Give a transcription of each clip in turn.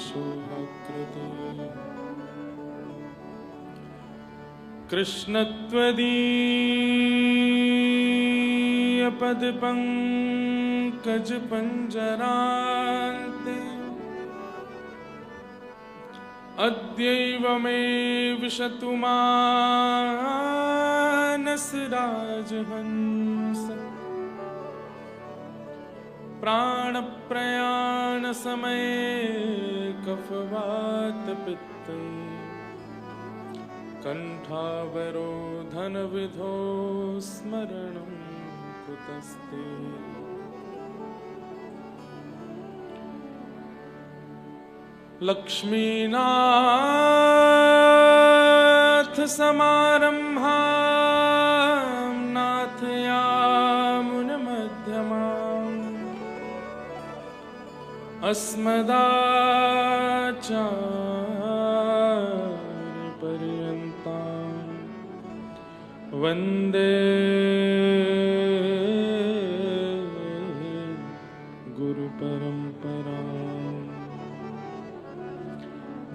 शुभकृते कृष्णत्वदीय पदपङ्कज पंजरान्ते अद्यैव मे विशतु मानस राजहंस प्राण प्रयाण समये कफवात पित्ते कंठावरोधन विधो स्मरणं कुतस्ते लक्ष्मीनाथ समारंभां नाथयामुनमध्यमाम् अस्मदाचार्यपर्यन्तां वन्दे गुरुपरम्पराम्।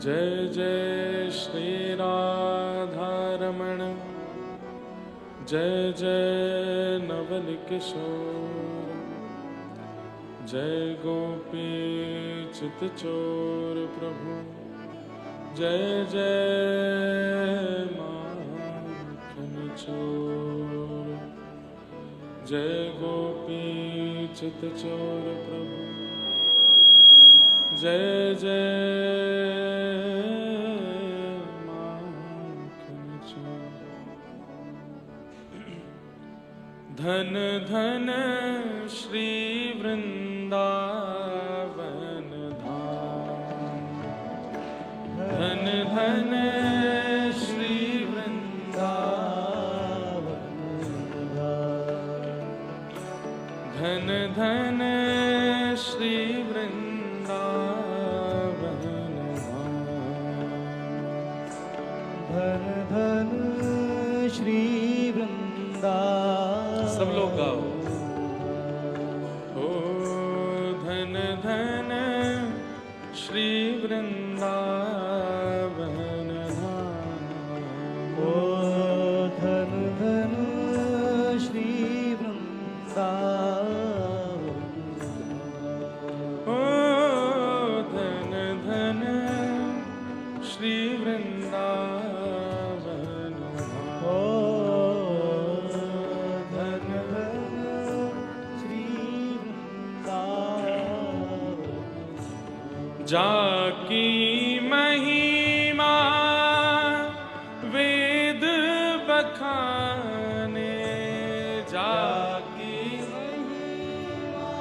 जय जय श्री राधारमण, जय जय नवल किशोर, जय गोपी चित चोर प्रभु, जय जय माखन चोर, जय गोपी चित चोर प्रभु, जय जय माखन चोर। धन धन श्री वृंदावन धाम, धन धन श्री वृंदावन धाम, धन धन श्री वृंदावन धाम, धन धन श्री वृंदावन। सब लोग गाओ। धन धन श्री वृंदावन धाम, ओ धन धन श्री वृंदावन, ओ धन धन श्री वृंदावन धाम, ओ धन धन श्री वृंदावन। जाकी महिमा वेद बखाने, जाकी महिमा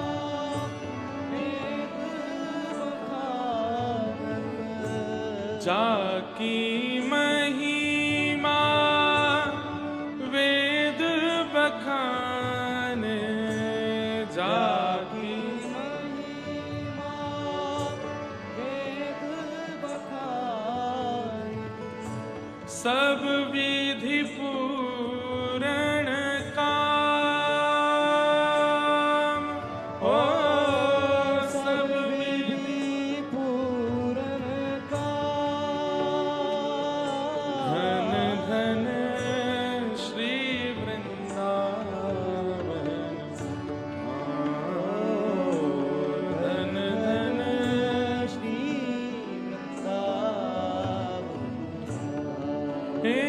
वेद बखानन, जाकी महिमा वेद बखाने, जाकी महिमा वेद बखान। सब विधि पूरण काम, ओ सब विधि पूरन काम। धन धन श्री वृंदावन धाम, धन धन श्री वृंदावन। हे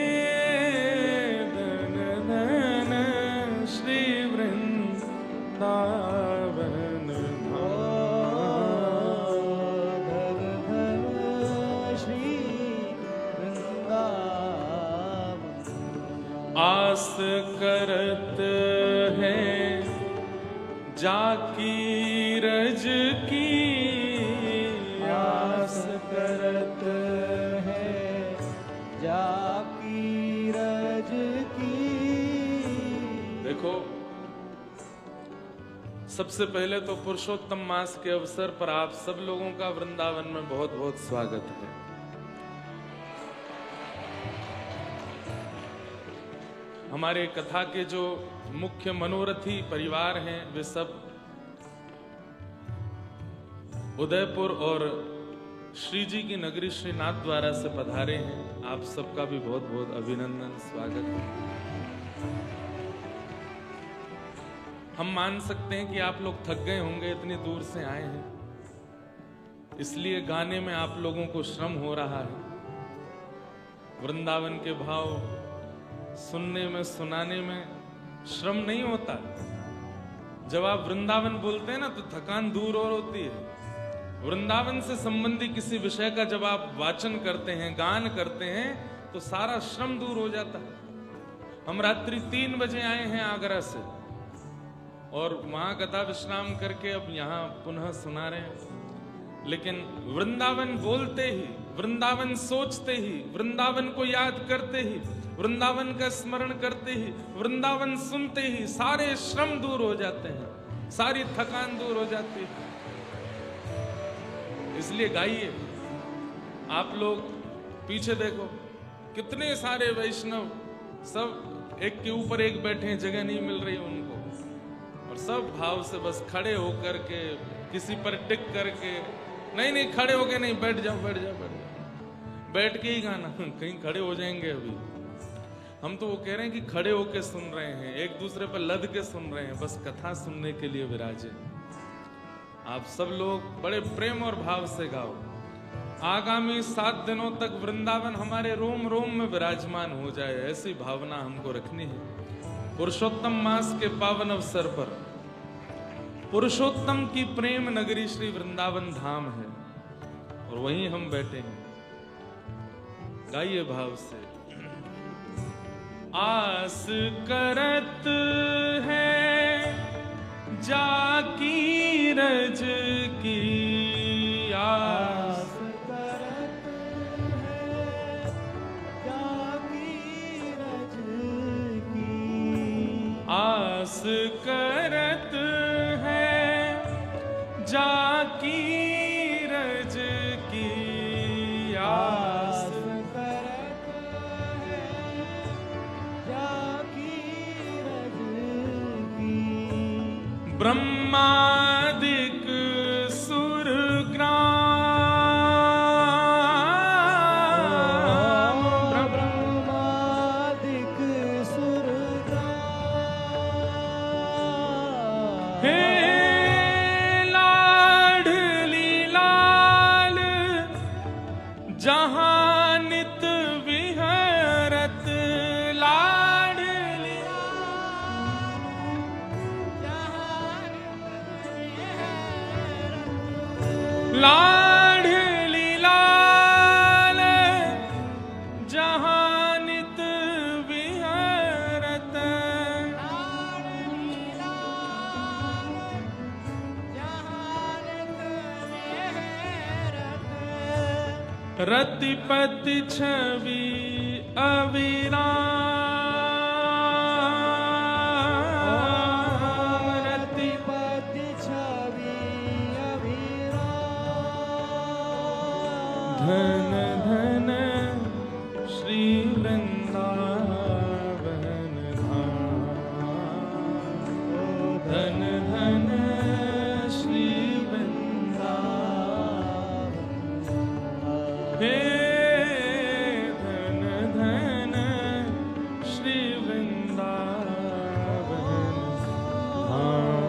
धन धन श्री वृंदावन धन धन श्री वृंदावन। आस करत है जाकी रज की, आस करत है जाकी रज की। देखो, सबसे पहले तो पुरुषोत्तम मास के अवसर पर आप सब लोगों का वृंदावन में बहुत बहुत स्वागत है। हमारे कथा के जो मुख्य मनोरथी परिवार हैं वे सब उदयपुर और श्री जी की नगरी श्री नाथ द्वारा से पधारे हैं। आप सबका भी बहुत बहुत अभिनंदन, स्वागत है। हम मान सकते हैं कि आप लोग थक गए होंगे, इतनी दूर से आए हैं, इसलिए गाने में आप लोगों को श्रम हो रहा है। वृंदावन के भाव सुनने में, सुनाने में श्रम नहीं होता। जब आप वृंदावन बोलते हैं ना तो थकान दूर और होती है। वृंदावन से संबंधी किसी विषय का जब आप वाचन करते हैं, गान करते हैं, तो सारा श्रम दूर हो जाता है। हम रात्रि 3 बजे आए हैं आगरा से और वहां कथा विश्राम करके अब यहाँ पुनः सुना रहे हैं। लेकिन वृंदावन बोलते ही, वृंदावन सोचते ही, वृंदावन को याद करते ही, वृंदावन का स्मरण करते ही, वृंदावन सुनते ही सारे श्रम दूर हो जाते हैं, सारी थकान दूर हो जाती है। इसलिए गाइए। आप लोग पीछे देखो, कितने सारे वैष्णव सब एक के ऊपर एक बैठे हैं, जगह नहीं मिल रही उनको, और सब भाव से बस खड़े होकर के, किसी पर टिक करके, नहीं खड़े होके नहीं, बैठ जाओ बैठ जाओ बैठ जाओ, बैठ के ही गाना, कहीं खड़े हो जाएंगे अभी। हम तो वो कह रहे हैं कि खड़े होके सुन रहे हैं, एक दूसरे पर लद के सुन रहे हैं, बस कथा सुनने के लिए विराजे। आप सब लोग बड़े प्रेम और भाव से गाओ। आगामी 7 दिनों तक वृंदावन हमारे रोम रोम में विराजमान हो जाए, ऐसी भावना हमको रखनी है। पुरुषोत्तम मास के पावन अवसर पर पुरुषोत्तम की प्रेम नगरी श्री वृंदावन धाम है और वहीं हम बैठे हैं। गाइए भाव से। आस करत है जाकी रज की, आस करत है जाकी रज की, आस करत है जाकी रज की, आस करत है जाकी रज की। ब्रह्मादिक सुरग्राम, ब्रह्मादिक सुरग्राम, हे लाडली लाल जहां नित विहरत, लाडली लाडली लाल जहां नित विहरत, रतिपति छवि अविराम, रतिपति छवि अभिराम, धन धन श्री वृंदावन धाम, धन धन श्री वृंदावन, हे धन धन श्री वृंदावन धाम,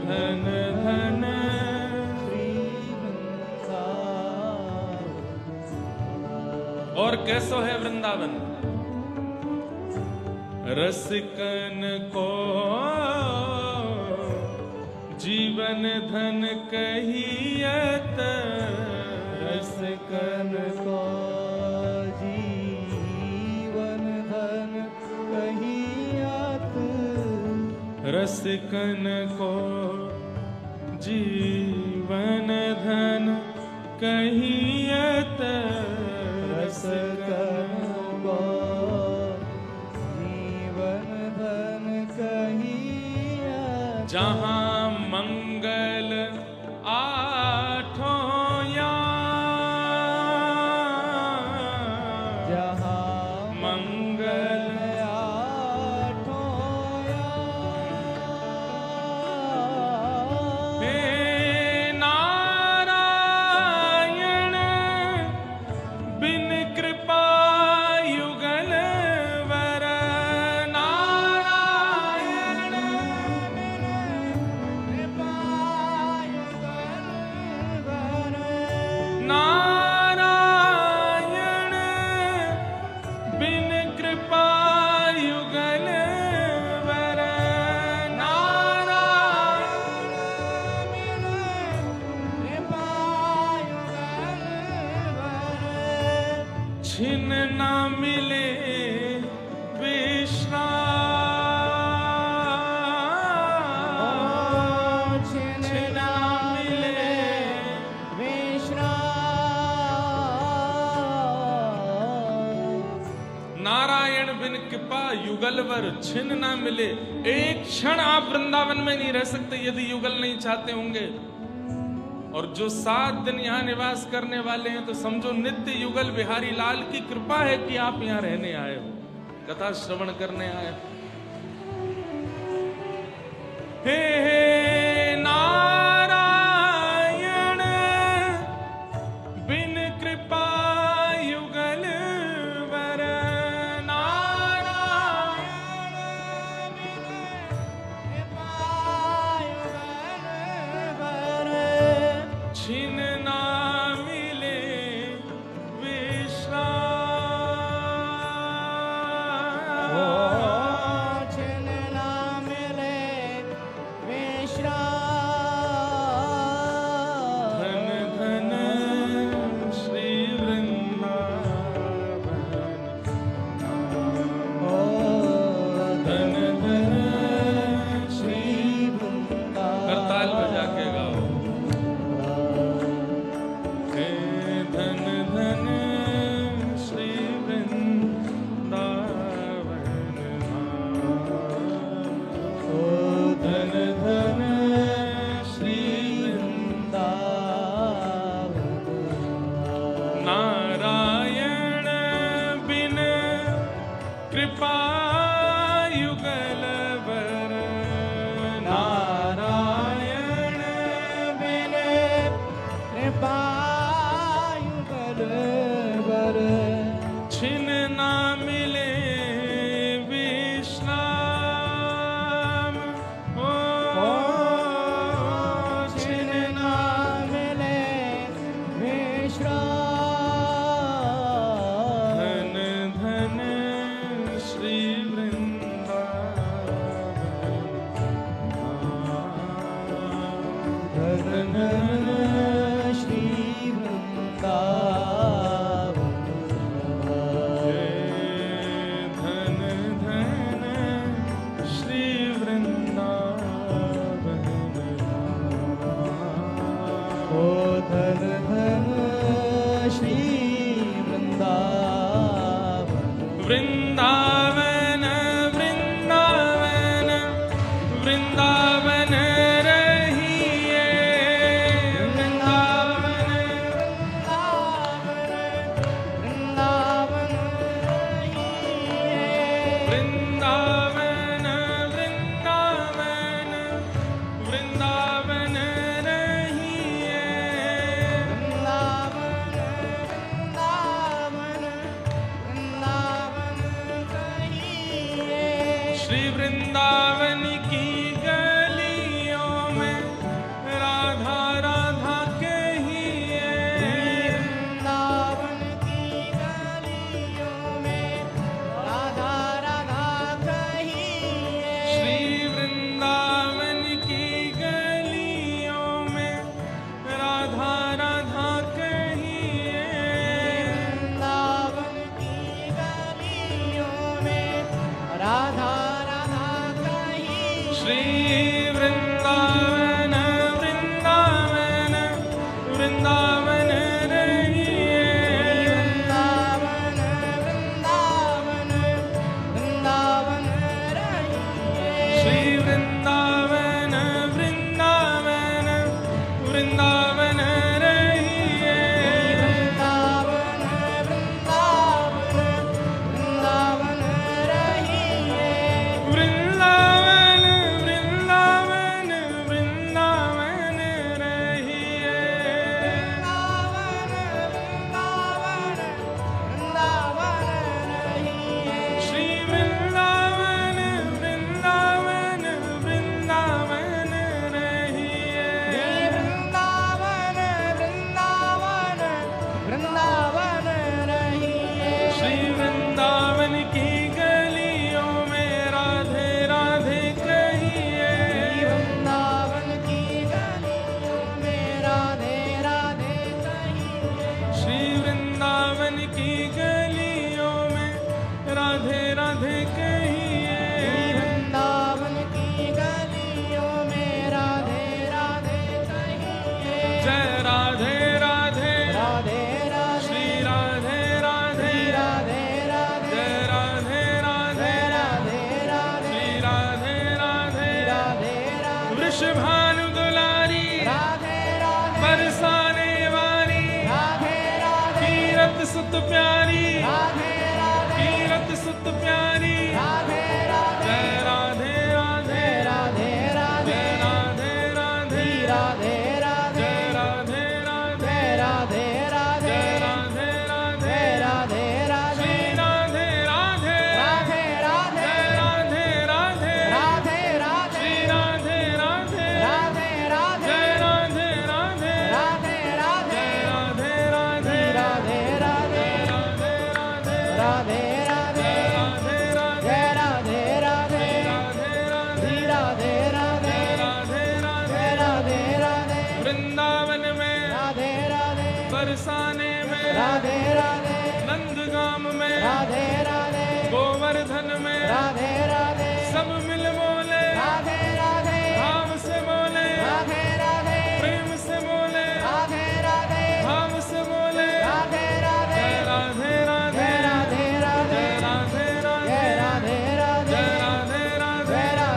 धन धन और कैसो है वृंदावन। रसिकन को जीवन धन कहियत, रसिकन को जीवन धन कहियत, रसिकन को जीवन धन कहियत, रसिकन को जीवन धन कहियत, जहां मंगल आठों जहाँ मंगल आठों हे नारायण छिन ना मिले विश्राम, छिन ना मिले विश्राम। नारायण बिन कृपा युगलवर छिन ना मिले। एक क्षण आप वृंदावन में नहीं रह सकते यदि युगल नहीं चाहते होंगे। और जो 7 दिन यहाँ निवास करने वाले हैं तो समझो नित्य युगल बिहारी लाल की कृपा है कि आप यहाँ रहने आए हो, कथा श्रवण करने आए हो। हे नारायण बिन कृपा युगल वर, नारायण बिन कृपा युगल वर, छिन ना मिले विश्राम, छिन ना मिले विश्राम। धन धन श्री वृंदावन, धन धन श्री करताल बजा के गाओ। हे धन धन श्री वृंदावन, ओ धन धन श्री वृंदावन। नारायण बिन कृपा युगल वर, नारायण बिन कृपा युगल वर, छिन ना मिले विश्राम। ओ छिन ना मिले विश्राम। धन धन श्री वृंदावन, धन धन श्री वृंदावन। हे धन धन श्री वृंदावन, ओ धन धन श्री वृंदावन। वृंदावन वृंदावन वृंदावन रहिए, वृंदावन वृंदावन रहिए। वृंदावन वृंदावन वृंदावन रहिए। वृंदावन वृंदावन वृंदावन रहिए। श्री वृंदावन की गलियों में राधा राधा कहिए। वृंदावन की गलियों में राधा राधा कहिए। श्री वृंदावन की गलियों में राधा राधा कहिए। वृंदावन की गलियों में राधा राधा कहिए। श्री वृंदावन वृंदावन वृंदावन रहिए। वृंदावन वृंदावन वृंदावन रहिए। श्री वृंदावन वृंदावन वृंदावन रहिए। वृंदावन वृंदावन वृंदावन रहिए। वृंदावन वृंदावन वृंदावन रहिए। वृंदावन रहिए। श्री वृंदावन वृंदावन वृंदावन रहिए। वृंदावन बरसाने वाली राधे राधे कीरत सुत प्यारी राधे राधे कीरत सुत प्यारी राधे राधे जय राधे राधे राधे राधे जय राधे राधे राधे राधे जय राधे राधे राधे राधे जय राधे राधे राधे राधे श्री राधे राधे राधे राधे जय राधे राधे राधे राधे श्री राधे राधे राधे राधे जय राधे राधे राधे राधे जय राधे राधे राधे राधे राधे राधे राधे राधे राधे राधे जय राधे राधे राधे राधे राधे राधे राधे राधे राधे राधे वृंदावन में राधे राधे बरसाने में राधे राधे नंदगाम में राधे राधे गोवर्धन में राधे राधे सब मिल बोले राधे राधे भाव से बोले राधे राधे प्रेम से बोले राधे राधे भाव से बोले राधे राधे जय राधे राधे राधे राधे जय राधे राधे जय राधे राधे जय राधे राधे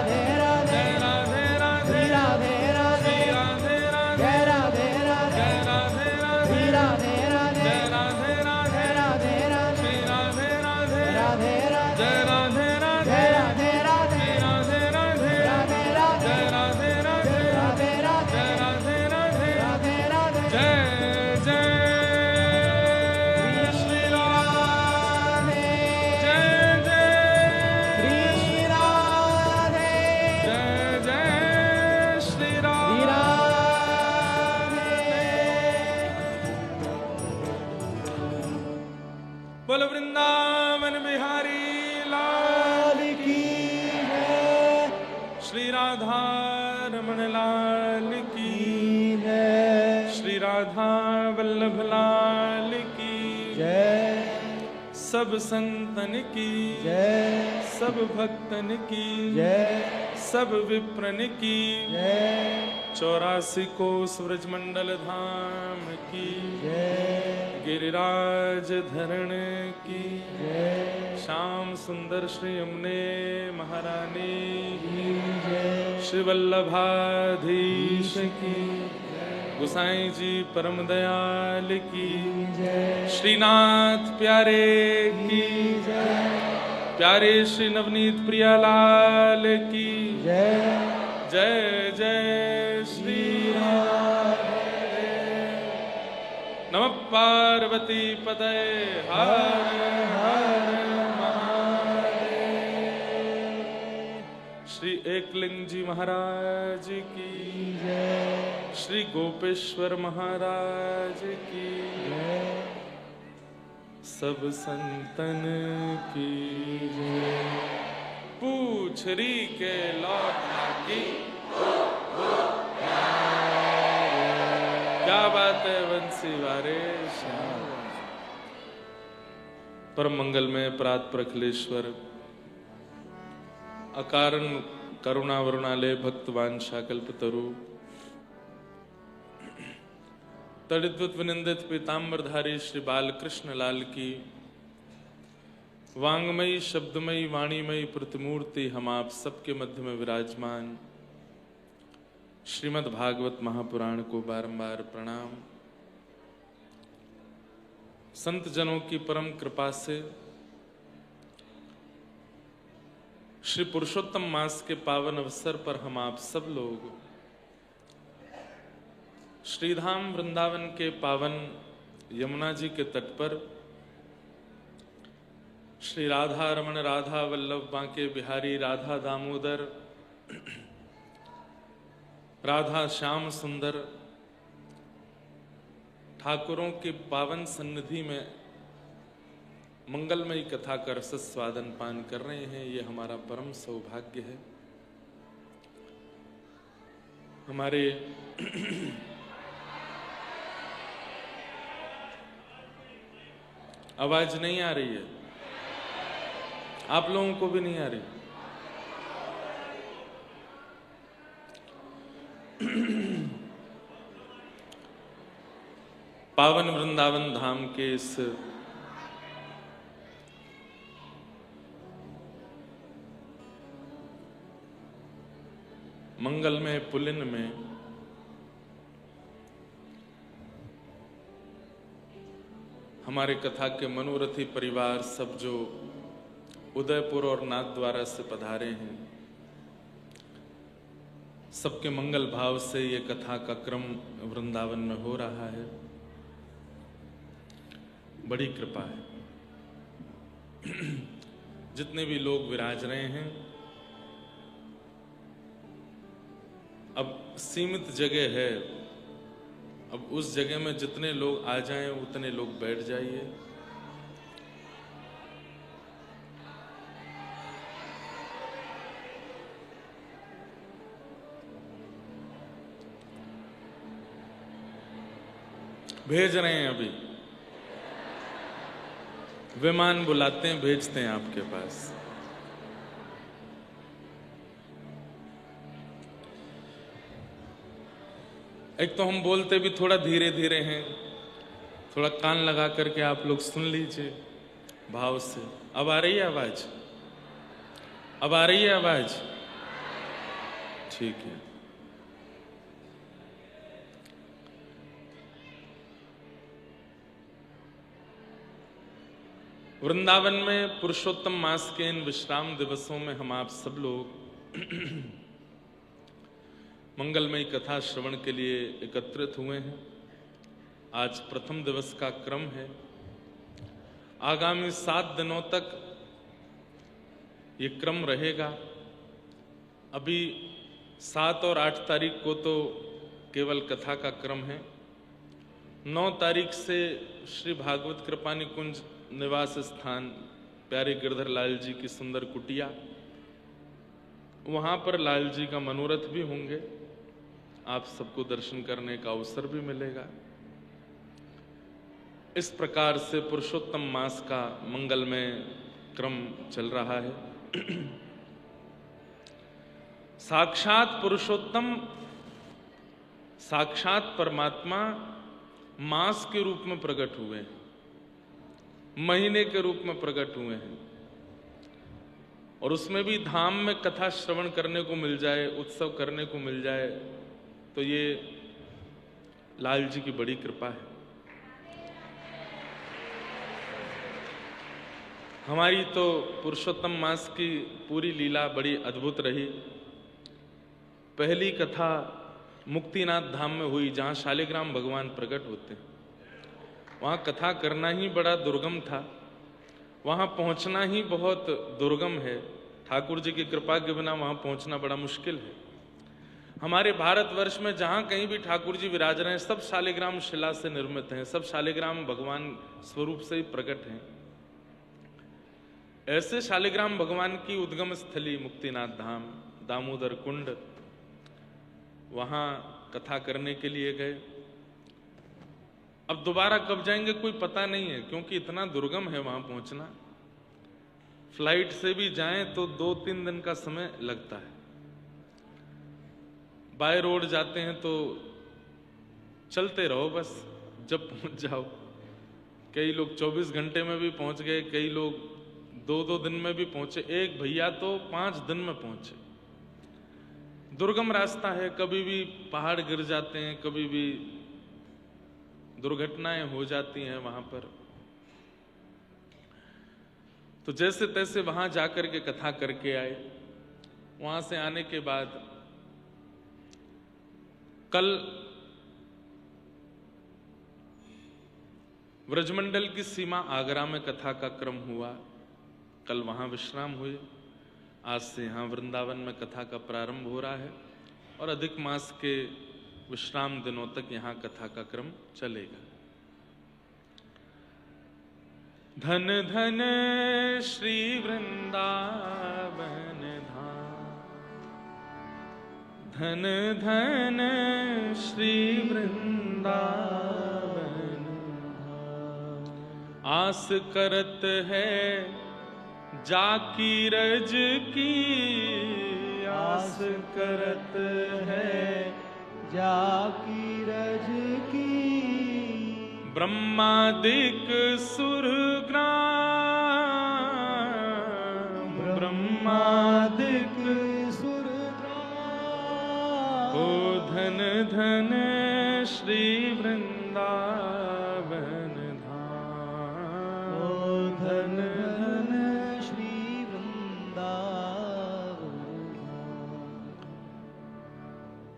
जय राधे राधे जय राधे राधे राधे राधे श्री राधे राधे जय राधे राधे जय राधे राधे राधे राधे जय राधे राधे राधे राधे श्री राधे राधे राधे राधे जय राधे राधे जय राधे राधे श्री राधे राधे राधे राधे जय राधे राधे राधे राधे जय राधे राधे राधे राधे जय जय श्री राधे जय जय श्री राधे जय जय श्री राधे बोल वृंदावन बिहारी लाल की जय श्री राधा रमण लाल की जय श्री राधा वल्लभ लाल की जय सब संतन की जय सब भक्तन की जय सब विप्रन की जय 84 कोस ब्रजमंडल धाम की जय गिरिराज धरण की जय श्याम सुंदर श्री यमुने महारानी की जय श्री वल्लभाधीश की गुसाई जी परम दयाल की जय श्रीनाथ प्यारे की प्यारे श्री नवनीत प्रियालाल की जय जय जय श्री राधे नमः पार्वती पतये हर हर महादेव श्री एकलिंग जी महाराज की जय श्री गोपेश्वर महाराज की सब संतन की जय पूछरी के लौटा की क्या बात है वंशी वारे श्याम परम मंगल में प्रात प्रखलेश्वर अकारण करुणा वरुणालय भक्तवान शाकल्पतरु तड़िद्वत विनिंदित पीताम्बरधारी श्री बालकृष्ण लाल की वांगमयी शब्दमयी वाणीमयी प्रतिमूर्ति हम आप सबके मध्य में विराजमान श्रीमद् भागवत महापुराण को बारंबार प्रणाम। संत जनों की परम कृपा से श्री पुरुषोत्तम मास के पावन अवसर पर हम आप सब लोग श्रीधाम वृंदावन के पावन यमुना जी के तट पर श्री राधा रमण राधा वल्लभ बांके बिहारी राधा दामोदर राधा श्याम सुंदर ठाकुरों के पावन सन्निधि में मंगलमयी कथा का रसस्वादन पान कर रहे हैं। ये हमारा परम सौभाग्य है। हमारे आवाज नहीं आ रही है, आप लोगों को भी नहीं आ रही। पावन वृंदावन धाम के इस मंगलमय पुलिन में हमारे कथा के मनोरथी परिवार सब जो उदयपुर और नाथद्वारा से पधारे हैं, सबके मंगल भाव से ये कथा का क्रम वृंदावन में हो रहा है। बड़ी कृपा है। जितने भी लोग विराज रहे हैं, अब सीमित जगह है, अब उस जगह में जितने लोग आ जाएं उतने लोग बैठ जाइए। भेज रहे हैं, अभी विमान बुलाते हैं, भेजते हैं आपके पास। एक तो हम बोलते भी थोड़ा धीरे धीरे हैं, थोड़ा कान लगा करके आप लोग सुन लीजिए भाव से। अब आ रही है आवाज? अब आ रही है आवाज? ठीक है। वृंदावन में पुरुषोत्तम मास के इन विश्राम दिवसों में हम आप सब लोग मंगलमयी कथा श्रवण के लिए एकत्रित हुए हैं। आज प्रथम दिवस का क्रम है। आगामी 7 दिनों तक ये क्रम रहेगा। अभी 7 और 8 तारीख को तो केवल कथा का क्रम है। 9 तारीख से श्री भागवत कृपा निकुंज निवास स्थान प्यारे गिरधर लाल जी की सुंदर कुटिया, वहां पर लाल जी का मनोरथ भी होंगे। आप सबको दर्शन करने का अवसर भी मिलेगा। इस प्रकार से पुरुषोत्तम मास का मंगलमय क्रम चल रहा है। साक्षात पुरुषोत्तम, साक्षात परमात्मा मास के रूप में प्रकट हुए हैं, महीने के रूप में प्रकट हुए हैं। और उसमें भी धाम में कथा श्रवण करने को मिल जाए, उत्सव करने को मिल जाए, तो ये लाल जी की बड़ी कृपा है। हमारी तो पुरुषोत्तम मास की पूरी लीला बड़ी अद्भुत रही। पहली कथा मुक्तिनाथ धाम में हुई, जहां शालिग्राम भगवान प्रकट होते हैं। वहां कथा करना ही बड़ा दुर्गम था, वहां पहुंचना ही बहुत दुर्गम है। ठाकुर जी की कृपा के बिना वहां पहुंचना बड़ा मुश्किल है। हमारे भारतवर्ष में जहां कहीं भी ठाकुर जी विराज रहे हैं, सब शालिग्राम शिला से निर्मित हैं, सब शालिग्राम भगवान स्वरूप से ही प्रकट हैं। ऐसे शालिग्राम भगवान की उद्गम स्थली मुक्तिनाथ धाम, दामोदर कुंड, वहां कथा करने के लिए गए। अब दोबारा कब जाएंगे कोई पता नहीं है, क्योंकि इतना दुर्गम है वहां पहुंचना। फ्लाइट से भी जाएं तो 2-3 दिन का समय लगता है। बाय रोड जाते हैं तो चलते रहो बस, जब पहुंच जाओ। कई लोग 24 घंटे में भी पहुंच गए, कई लोग 2-2 दिन में भी पहुंचे। एक भैया तो 5 दिन में पहुंचे। दुर्गम रास्ता है, कभी भी पहाड़ गिर जाते हैं, कभी भी दुर्घटनाएं हो जाती हैं वहां पर। तो जैसे तैसे वहां जाकर के कथा करके आए। वहां से आने के बाद कल व्रजमंडल की सीमा आगरा में कथा का क्रम हुआ। कल वहां विश्राम हुए। आज से यहां वृंदावन में कथा का प्रारंभ हो रहा है और अधिक मास के विश्राम दिनों तक यहां कथा का क्रम चलेगा। धन धन श्री वृंदावन धाम, धन धन श्री वृंदावन धाम। आस करत है जाकी रज की, आस करत है जाकी रज की। ब्रह्मादिक सुरग्राम, ब्रह्मादिक सुरग्राम। ओ धन धन श्री वृंदावन धाम।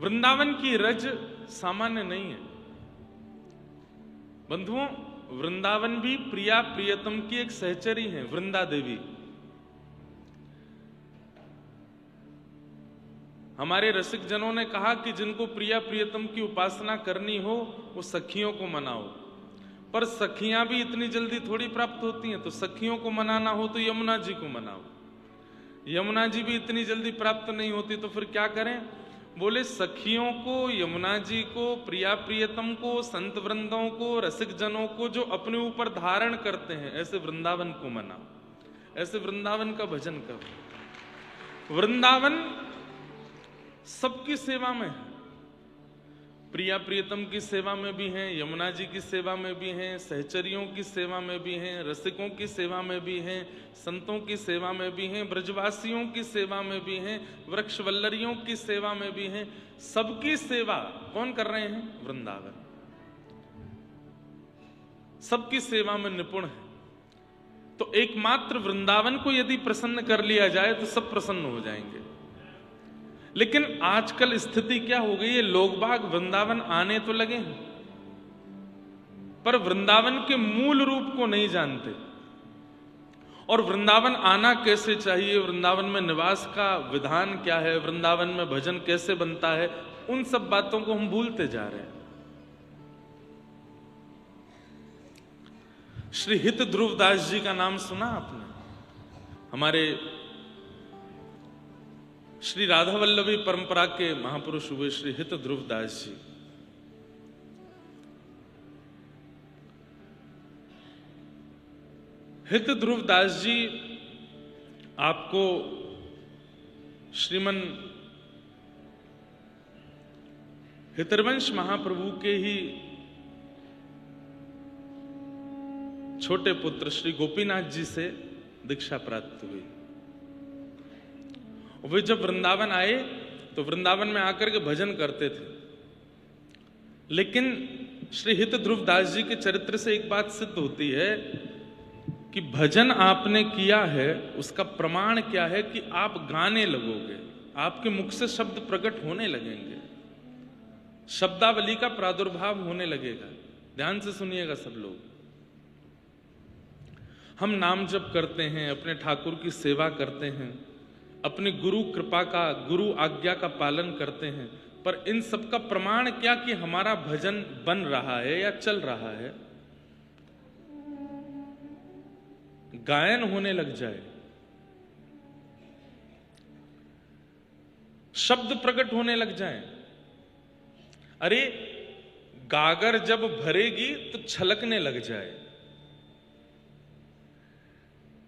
वृंदावन की रज सामान्य नहीं है बंधुओं। वृंदावन भी प्रिया प्रियतम की एक सहचरी है, वृंदा देवी। हमारे रसिक जनों ने कहा कि जिनको प्रिया प्रियतम की उपासना करनी हो वो सखियों को मनाओ, पर सखियां भी इतनी जल्दी थोड़ी प्राप्त होती हैं। तो सखियों को मनाना हो तो यमुना जी को मनाओ, यमुना जी भी इतनी जल्दी प्राप्त नहीं होती, तो फिर क्या करें? बोले सखियों को, यमुना जी को, प्रिया प्रियतम को, संत वृंदों को, रसिक जनों को जो अपने ऊपर धारण करते हैं, ऐसे वृंदावन को मनाओ, ऐसे वृंदावन का भजन करो। वृंदावन सबकी सेवा में है, प्रिया प्रियतम की सेवा में भी हैं, यमुना जी की सेवा में भी हैं, सहचरियों की सेवा में भी हैं, रसिकों की सेवा में भी हैं, संतों की सेवा में भी हैं, ब्रजवासियों की सेवा में भी हैं, वृक्षवल्लरियों की सेवा में भी हैं। सबकी सेवा कौन कर रहे हैं? वृंदावन। सबकी सेवा में निपुण है। तो एकमात्र वृंदावन को यदि प्रसन्न कर लिया जाए तो सब प्रसन्न हो जाएंगे। लेकिन आजकल स्थिति क्या हो गई है? लोग बाग वृंदावन आने तो लगे हैं, पर वृंदावन के मूल रूप को नहीं जानते, और वृंदावन आना कैसे चाहिए, वृंदावन में निवास का विधान क्या है, वृंदावन में भजन कैसे बनता है, उन सब बातों को हम भूलते जा रहे हैं। श्री हित ध्रुवदास जी का नाम सुना आपने? हमारे श्री राधा वल्लभी परंपरा के महापुरुष हुए श्री हित ध्रुवदास जी। हित ध्रुवदास जी आपको श्रीमन हितरवंश महाप्रभु के ही छोटे पुत्र श्री गोपीनाथ जी से दीक्षा प्राप्त हुई। वे जब वृंदावन आए तो वृंदावन में आकर के भजन करते थे, लेकिन श्री हित ध्रुवदास जी के चरित्र से एक बात सिद्ध होती है कि भजन आपने किया है उसका प्रमाण क्या है कि आप गाने लगोगे, आपके मुख से शब्द प्रकट होने लगेंगे, शब्दावली का प्रादुर्भाव होने लगेगा। ध्यान से सुनिएगा सब लोग। हम नाम जप करते हैं, अपने ठाकुर की सेवा करते हैं, अपने गुरु कृपा का, गुरु आज्ञा का पालन करते हैं, पर इन सब का प्रमाण क्या कि हमारा भजन बन रहा है या चल रहा है? गायन होने लग जाए, शब्द प्रकट होने लग जाए। अरे गागर जब भरेगी तो छलकने लग जाए।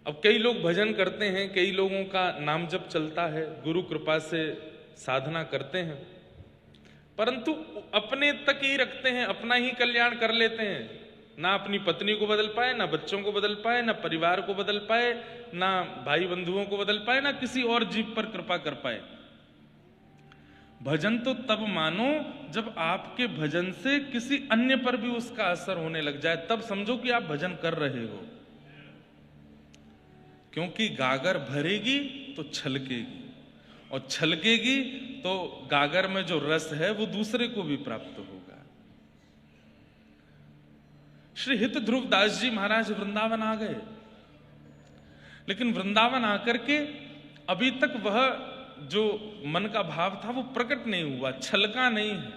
अब कई लोग भजन करते हैं, कई लोगों का नाम जप चलता है, गुरु कृपा से साधना करते हैं, परंतु अपने तक ही रखते हैं, अपना ही कल्याण कर लेते हैं। ना अपनी पत्नी को बदल पाए, ना बच्चों को बदल पाए, ना परिवार को बदल पाए, ना भाई बंधुओं को बदल पाए, ना किसी और जीव पर कृपा कर पाए। भजन तो तब मानो जब आपके भजन से किसी अन्य पर भी उसका असर होने लग जाए, तब समझो कि आप भजन कर रहे हो। क्योंकि गागर भरेगी तो छलकेगी, और छलकेगी तो गागर में जो रस है वो दूसरे को भी प्राप्त होगा। श्री हित ध्रुवदास जी महाराज वृंदावन आ गए, लेकिन वृंदावन आकर के अभी तक वह जो मन का भाव था वो प्रकट नहीं हुआ, छलका नहीं है।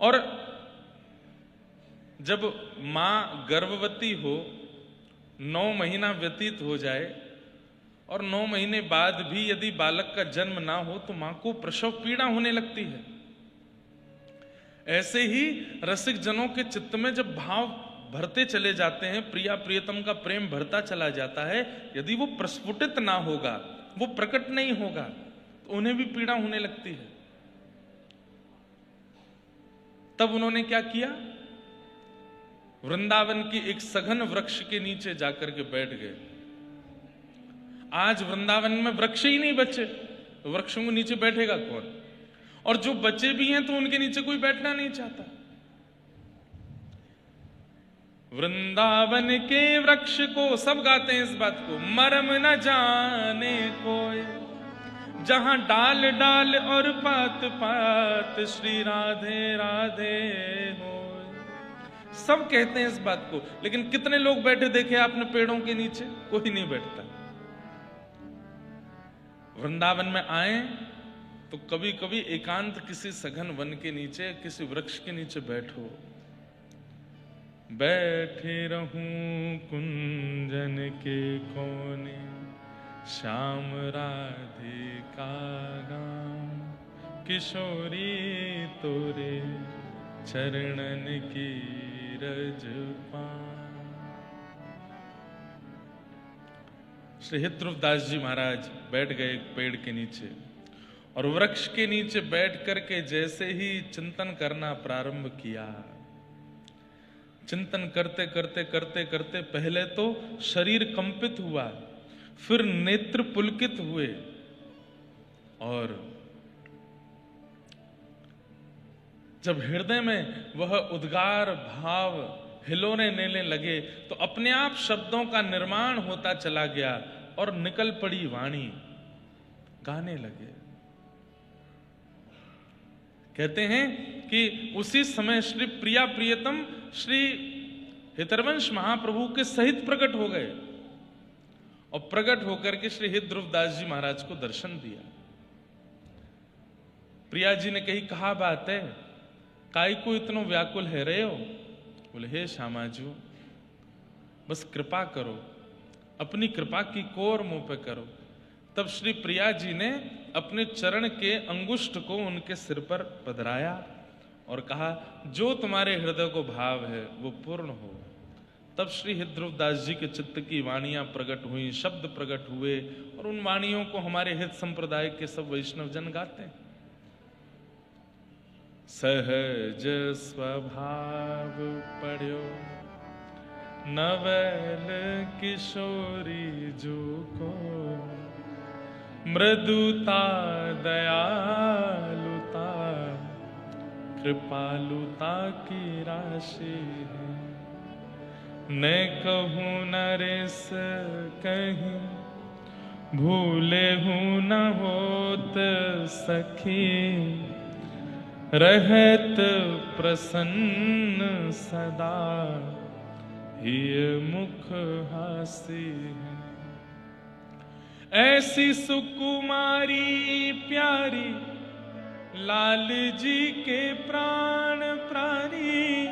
और जब मां गर्भवती हो, 9 महीना व्यतीत हो जाए और 9 महीने बाद भी यदि बालक का जन्म ना हो तो मां को प्रसव पीड़ा होने लगती है। ऐसे ही रसिक जनों के चित्त में जब भाव भरते चले जाते हैं, प्रिया प्रियतम का प्रेम भरता चला जाता है, यदि वो प्रस्फुटित ना होगा, वो प्रकट नहीं होगा, तो उन्हें भी पीड़ा होने लगती है। तब उन्होंने क्या किया? वृंदावन की एक सघन वृक्ष के नीचे जाकर के बैठ गए। आज वृंदावन में वृक्ष ही नहीं बचे, तो वृक्षों के नीचे बैठेगा कौन? और जो बचे भी हैं तो उनके नीचे कोई बैठना नहीं चाहता। वृंदावन के वृक्ष को, सब गाते हैं इस बात को, मरम न जाने कोई, जहां डाल डाल और पात पात श्री राधे राधे हो। सब कहते हैं इस बात को, लेकिन कितने लोग बैठे देखे आपने पेड़ों के नीचे? कोई नहीं बैठता। वृंदावन में आए तो कभी कभी एकांत किसी सघन वन के नीचे, किसी वृक्ष के नीचे बैठो। बैठे रहूं कुंजन के कोने, श्याम राधिका गाम, किशोरी तोरे चरणन की रज पान। श्री ध्रुवदास जी महाराज बैठ गए एक पेड़ के नीचे, और वृक्ष के नीचे बैठ करके जैसे ही चिंतन करना प्रारंभ किया, चिंतन करते करते करते करते पहले तो शरीर कंपित हुआ, फिर नेत्र पुलकित हुए, और जब हृदय में वह उद्गार भाव हिलोने लेने लगे तो अपने आप शब्दों का निर्माण होता चला गया और निकल पड़ी वाणी, गाने लगे। कहते हैं कि उसी समय श्री प्रिया प्रियतम श्री हितरवंश महाप्रभु के सहित प्रकट हो गए, और प्रकट होकर के श्री हित ध्रुवदास जी महाराज को दर्शन दिया। प्रिया जी ने कही, कहा बात है, काय को इतनो व्याकुल है रहे हो? बोले, हे श्यामाजू, बस कृपा करो, अपनी कृपा की कोर मुंह पे करो। तब श्री प्रिया जी ने अपने चरण के अंगुष्ठ को उनके सिर पर पधराया और कहा, जो तुम्हारे हृदय को भाव है वो पूर्ण हो। तब श्री ध्रुवदास जी के चित्त की वाणियां प्रकट हुई, शब्द प्रकट हुए, और उन वाणियों को हमारे हित संप्रदाय के सब वैष्णव जन गाते हैं। सहज स्वभाव पढ़्यो नवल किशोरी जो को, मृदुता दयालुता कृपालुता की राशि है। न कहूँ नरेश कहीं, भूले हूँ न होत सखी, रहत प्रसन्न सदा ही मुख हासी है। ऐसी सुकुमारी प्यारी लाल जी के प्राण प्राणी,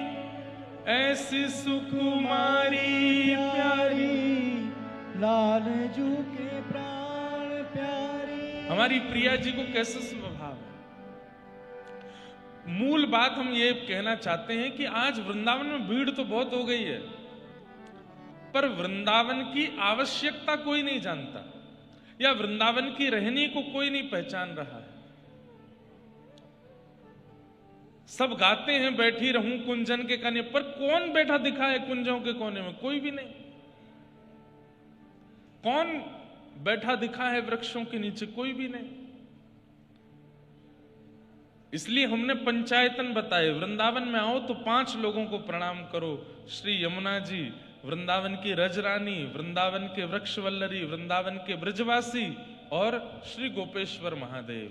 ऐसी सुकुमारी प्यारी लाल जू के प्राण प्यारी। हमारी प्रिया जी को कैसे स्वभाव है? मूल बात हम ये कहना चाहते हैं कि आज वृंदावन में भीड़ तो बहुत हो गई है, पर वृंदावन की आवश्यकता कोई नहीं जानता, या वृंदावन की रहनी को कोई नहीं पहचान रहा है। सब गाते हैं बैठी रहूं कुंजन के कोने पर, कौन बैठा दिखा है कुंजों के कोने में? कोई भी नहीं। कौन बैठा दिखा है वृक्षों के नीचे? कोई भी नहीं। इसलिए हमने पंचायतन बताए, वृंदावन में आओ तो 5 लोगों को प्रणाम करो। श्री यमुना जी, वृंदावन की रजरानी, वृंदावन के वृक्षवल्लरी, वृंदावन के ब्रजवासी, और श्री गोपेश्वर महादेव।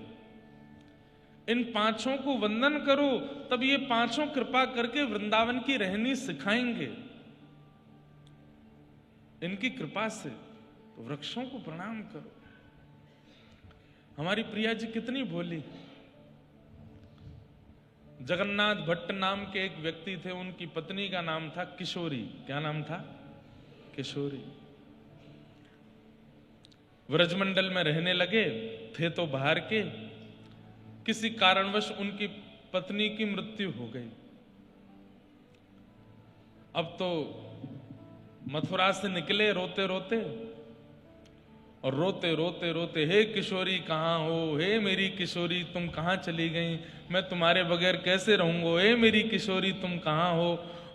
इन 5 को वंदन करो, तब ये 5 कृपा करके वृंदावन की रहनी सिखाएंगे इनकी कृपा से। तो वृक्षों को प्रणाम करो। हमारी प्रिया जी कितनी भोली। जगन्नाथ भट्ट नाम के एक व्यक्ति थे, उनकी पत्नी का नाम था किशोरी। क्या नाम था? किशोरी। व्रजमंडल में रहने लगे थे तो बाहर के, किसी कारणवश उनकी पत्नी की मृत्यु हो गई। अब तो मथुरा से निकले रोते रोते, और रोते रोते रोते, हे किशोरी कहाँ हो, हे मेरी किशोरी तुम कहाँ चली गई, मैं तुम्हारे बगैर कैसे रहूंगा, हे मेरी किशोरी तुम कहाँ हो।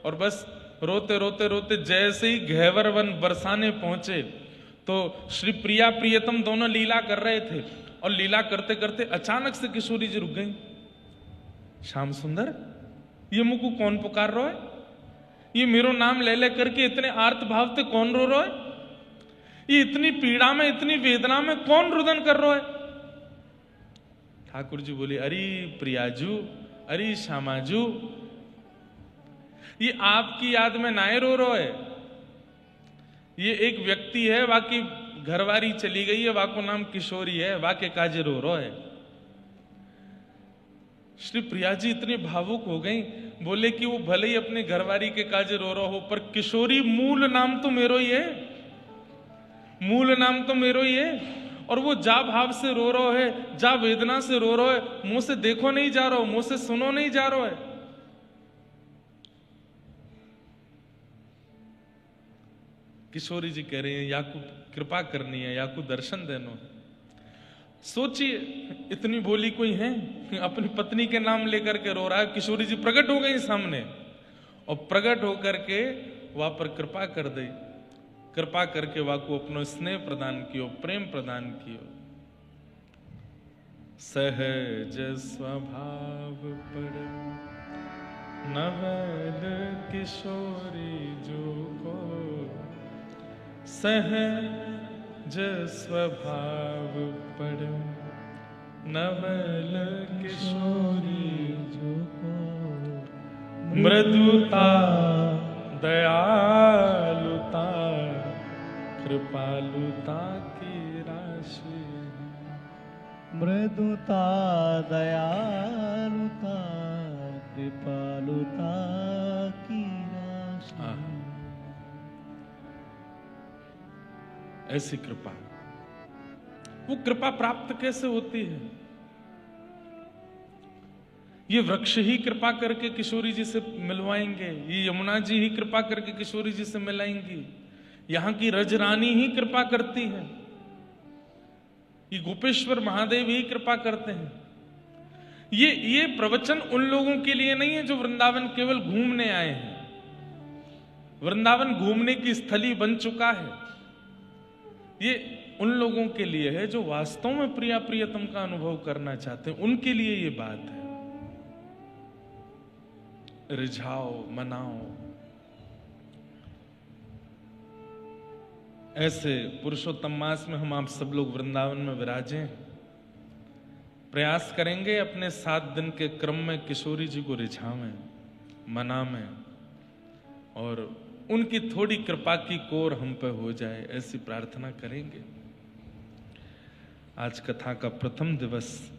और बस रोते रोते रोते जैसे ही घेवर वन बरसाने पहुंचे तो श्री प्रिया प्रियतम दोनों लीला कर रहे थे, और लीला करते करते अचानक से किशोरी जी रुक गई। श्याम सुंदर, ये मुझको कौन पुकार रहा है? ये मेरो नाम ले ले करके इतने आर्त भाव से कौन रो रहा है? ये इतनी पीड़ा में, इतनी वेदना में कौन रुदन कर रहा है? ठाकुर जी बोले, अरे प्रियाजू, अरे श्यामाजू, ये आपकी याद में नाय रो रो है। ये एक व्यक्ति है, वाकी घरवारी चली गई है, वाको नाम किशोरी है, वाके काजे रो रो है। श्री प्रिया जी इतने भावुक हो गई, बोले कि वो भले ही अपने घरवारी के काजे रो रो हो, पर किशोरी मूल नाम तो मेरो ही है, मूल नाम तो मेरो ही है। और वो जा भाव से रो रहा है, जा वेदना से रो रहा है, मुंह से देखो नहीं जा रहा हो, मुंह से सुनो नहीं जा रहा है। किशोरी जी कह रहे हैं, याकू कृपा करनी है, याकू दर्शन देनो है। सोचिए, इतनी बोली कोई है, अपनी पत्नी के नाम लेकर के रो रहा है। किशोरी जी प्रकट हो गई सामने, और प्रकट होकर के वहां पर कृपा कर दी। कृपा करके वाको अपनो स्नेह प्रदान कियो, प्रेम प्रदान कियो। सहज स्वभाव पर नवल किशोरी जो को, सहज स्वभाव पर नवल किशोरी जो को, मृदुता दयालुता कृपालुता की राशि, मृदुता दयालुता कृपालुता की राशि। ऐसी कृपा, वो कृपा प्राप्त कैसे होती है? ये वृक्ष ही कृपा करके किशोरी जी से मिलवाएंगे, ये यमुना जी ही कृपा करके किशोरी जी से मिलाएंगी, यहां की रजरानी ही कृपा करती है, ये गोपेश्वर महादेव ही कृपा करते हैं। ये प्रवचन उन लोगों के लिए नहीं है जो वृंदावन केवल घूमने आए हैं। वृंदावन घूमने की स्थली बन चुका है। ये उन लोगों के लिए है जो वास्तव में प्रिया प्रियतम का अनुभव करना चाहते हैं, उनके लिए ये बात है। रिझाओ, मनाओ। ऐसे पुरुषोत्तम मास में हम आप सब लोग वृंदावन में विराजे, प्रयास करेंगे अपने 7 दिन के क्रम में किशोरी जी को रिझावें, मनावें, और उनकी थोड़ी कृपा की कोर हम पे हो जाए, ऐसी प्रार्थना करेंगे। आज कथा का प्रथम दिवस,